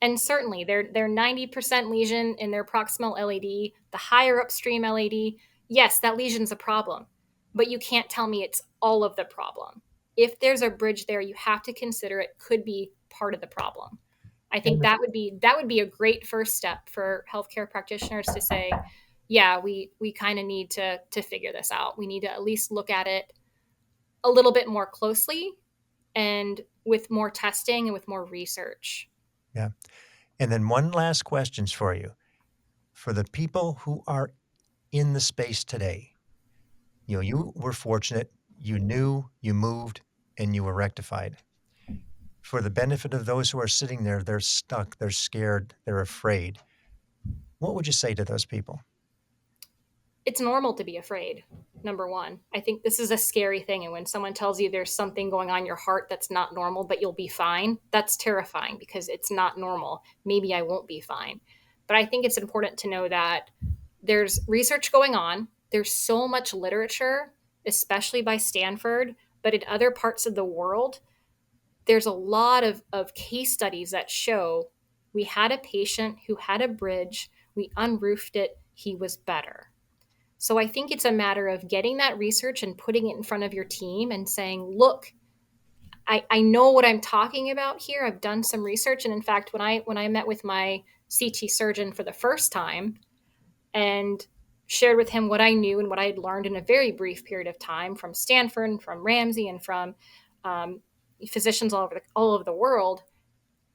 And certainly their 90% lesion in their proximal LAD, the higher upstream LAD, yes, that lesion's a problem. But you can't tell me it's all of the problem. If there's a bridge there, you have to consider it could be part of the problem. I think and that would be a great first step for healthcare practitioners to say, yeah, we kind of need to figure this out. We need to at least look at it a little bit more closely and with more testing and with more research. yeah, and then one last questions for you. For the people who are in the space today, you were fortunate, you knew, you moved, and you were rectified. For the benefit of those who are sitting there, they're stuck, they're scared, they're afraid. What would you say to those people? It's normal to be afraid. Number one, I think this is a scary thing. And when someone tells you there's something going on in your heart that's not normal, but you'll be fine, that's terrifying because it's not normal. Maybe I won't be fine. But I think it's important to know that there's research going on. There's so much literature, especially by Stanford, but in other parts of the world, there's a lot of case studies that show we had a patient who had a bridge, we unroofed it, he was better. So I think it's a matter of getting that research and putting it in front of your team and saying, look, I know what I'm talking about here. I've done some research. And in fact, when I met with my CT surgeon for the first time and shared with him what I knew and what I had learned in a very brief period of time from Stanford and from Ramsey and from um, physicians all over the world,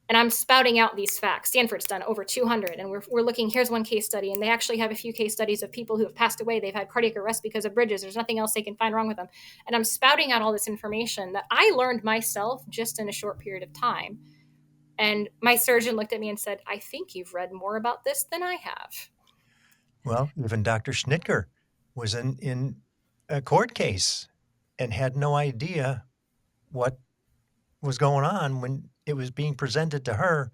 and I'm spouting out these facts. Stanford's done over 200, and we're looking. Here's one case study, and they actually have a few case studies of people who have passed away. They've had cardiac arrest because of bridges. There's nothing else they can find wrong with them. And I'm spouting out all this information that I learned myself just in a short period of time. And my surgeon looked at me and said, "I think you've read more about this than I have." Well, even Dr. Schnitker was in a court case and had no idea what was going on when it was being presented to her,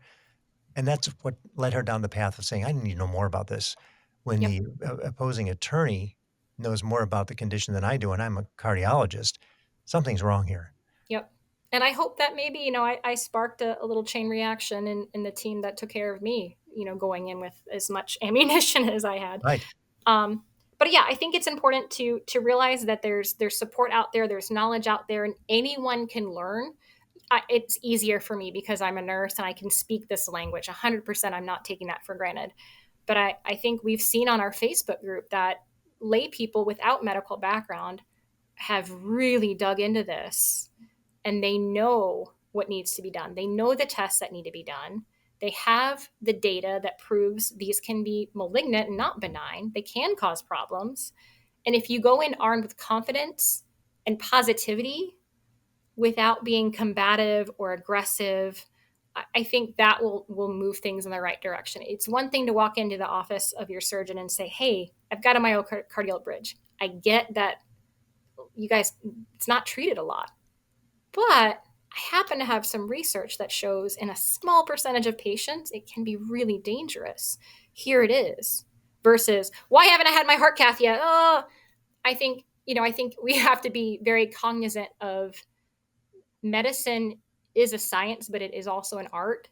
and that's what led her down the path of saying, "I need to know more about this." When Yep. the opposing attorney knows more about the condition than I do, and I'm a cardiologist, something's wrong here. Yep. And I hope that maybe, I sparked a little chain reaction in the team that took care of me, going in with as much ammunition as I had. Right. Um, but yeah, I think it's important to realize that there's support out there, there's knowledge out there, and anyone can learn. It's easier for me because I'm a nurse and I can speak this language. 100%, I'm not taking that for granted. But I think we've seen on our Facebook group that lay people without medical background have really dug into this and they know what needs to be done. They know the tests that need to be done. They have the data that proves these can be malignant and not benign. They can cause problems. And if you go in armed with confidence and positivity without being combative or aggressive, I think that will move things in the right direction. It's one thing to walk into the office of your surgeon and say, "Hey, I've got a myocardial bridge. I get that you guys, it's not treated a lot. But I happen to have some research that shows in a small percentage of patients, it can be really dangerous. Here it is." Versus, "Why haven't I had my heart cath yet?" Oh, I think we have to be very cognizant of medicine is a science, but it is also an art.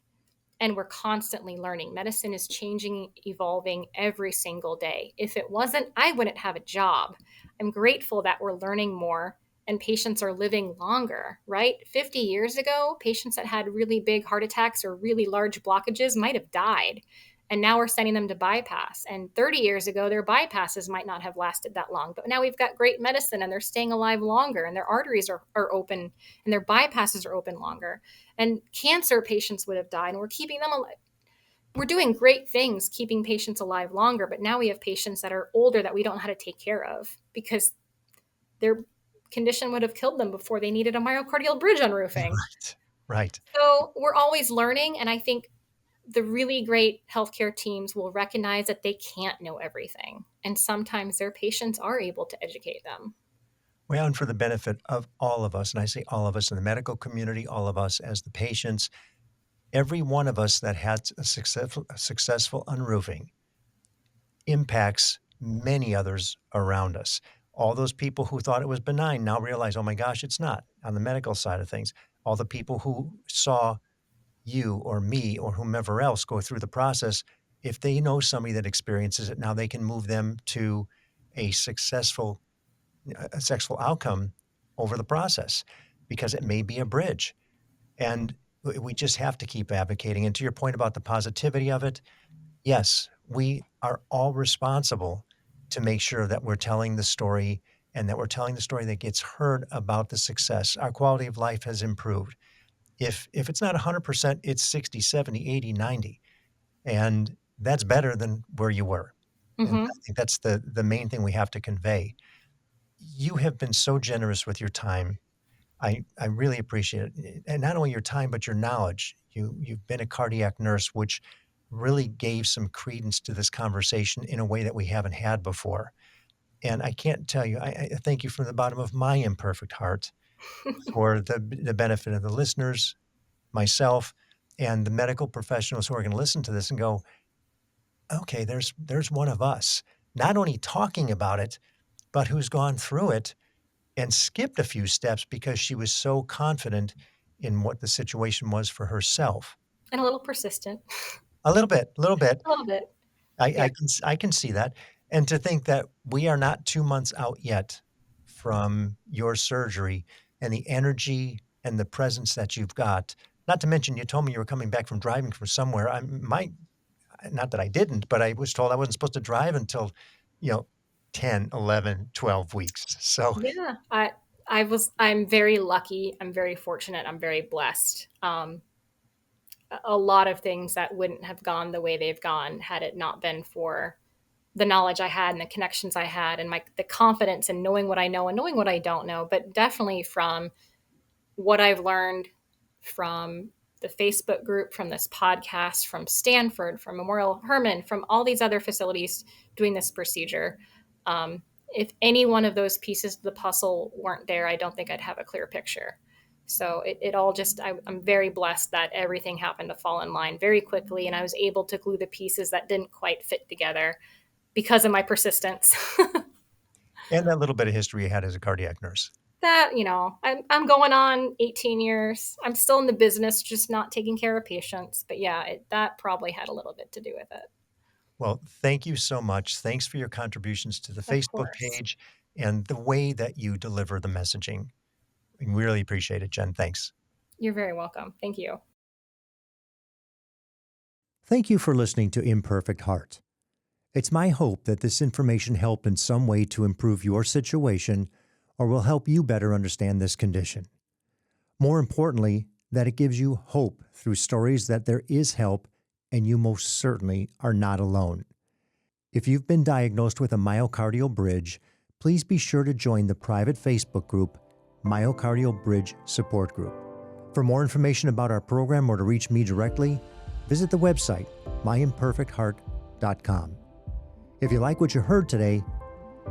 And we're constantly learning. Medicine is changing, evolving every single day. If it wasn't, I wouldn't have a job. I'm grateful that we're learning more and patients are living longer, right? 50 years ago, patients that had really big heart attacks or really large blockages might have died. And now we're sending them to bypass. And 30 years ago, their bypasses might not have lasted that long. But now we've got great medicine and they're staying alive longer and their arteries are open and their bypasses are open longer. And cancer patients would have died and we're keeping them alive. We're doing great things keeping patients alive longer. But now we have patients that are older that we don't know how to take care of because their condition would have killed them before they needed a myocardial bridge unroofing. Right. Right. So we're always learning. And I think the really great healthcare teams will recognize that they can't know everything. And sometimes their patients are able to educate them. Well, and for the benefit of all of us, and I say all of us in the medical community, all of us as the patients, every one of us that has a successful unroofing impacts many others around us. All those people who thought it was benign now realize, oh my gosh, it's not on the medical side of things. All the people who saw you or me or whomever else go through the process, if they know somebody that experiences it, now they can move them to a successful outcome over the process because it may be a bridge. And we just have to keep advocating. And to your point about the positivity of it, yes, we are all responsible to make sure that we're telling the story and that we're telling the story that gets heard about the success. Our quality of life has improved. If it's not 100%, it's 60, 70, 80, 90. And that's better than where you were. And Mm-hmm. I think that's the main thing we have to convey. You have been so generous with your time. I really appreciate it. And not only your time, but your knowledge. You've been a cardiac nurse, which really gave some credence to this conversation in a way that we haven't had before. And I can't tell you, I thank you from the bottom of my imperfect heart for the benefit of the listeners, myself, and the medical professionals who are going to listen to this and go, okay, there's one of us, not only talking about it, but who's gone through it and skipped a few steps because she was so confident in what the situation was for herself. And a little persistent. A little bit. A little bit. I Yeah. I can see that, and to think that we are not 2 months out yet from your surgery and the energy and the presence that you've got, not to mention you told me you were coming back from driving from somewhere. I might not that I didn't, but I was told I wasn't supposed to drive until, you know, 10, 11, 12 weeks. So Yeah. I'm very lucky. I'm very fortunate. I'm very blessed. A lot of things that wouldn't have gone the way they've gone had it not been for the knowledge I had and the connections I had and the confidence in knowing what I know and knowing what I don't know, but definitely from what I've learned from the Facebook group, from this podcast, from Stanford, from Memorial Hermann, from all these other facilities doing this procedure. Um, if any one of those pieces of the puzzle weren't there, I don't think I'd have a clear picture. So it all just, I'm very blessed that everything happened to fall in line very quickly. And I was able to glue the pieces that didn't quite fit together because of my persistence. and that little bit of history you had as a cardiac nurse. That, I'm going on 18 years. I'm still in the business, just not taking care of patients. But yeah, that probably had a little bit to do with it. Well, thank you so much. Thanks for your contributions to the Of Facebook course. page and the way that you deliver the messaging. We really appreciate it, Jen. Thanks. You're very welcome. Thank you. Thank you for listening to Imperfect Heart. It's my hope that this information helped in some way to improve your situation or will help you better understand this condition. More importantly, that it gives you hope through stories that there is help and you most certainly are not alone. If you've been diagnosed with a myocardial bridge, please be sure to join the private Facebook group, Myocardial Bridge Support Group. For more information about our program or to reach me directly, visit the website, myimperfectheart.com. If you like what you heard today,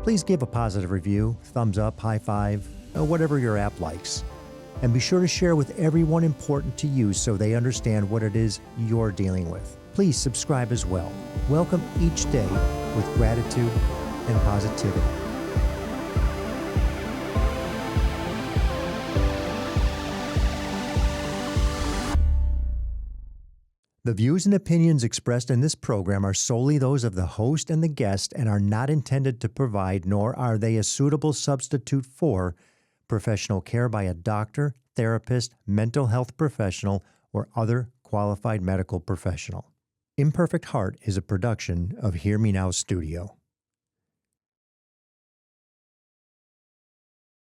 please give a positive review, thumbs up, high five, or whatever your app likes. And be sure to share with everyone important to you so they understand what it is you're dealing with. Please subscribe as well. Welcome each day with gratitude and positivity. The views and opinions expressed in this program are solely those of the host and the guest and are not intended to provide, nor are they a suitable substitute for, professional care by a doctor, therapist, mental health professional, or other qualified medical professional. Imperfect Heart is a production of Hear Me Now Studio.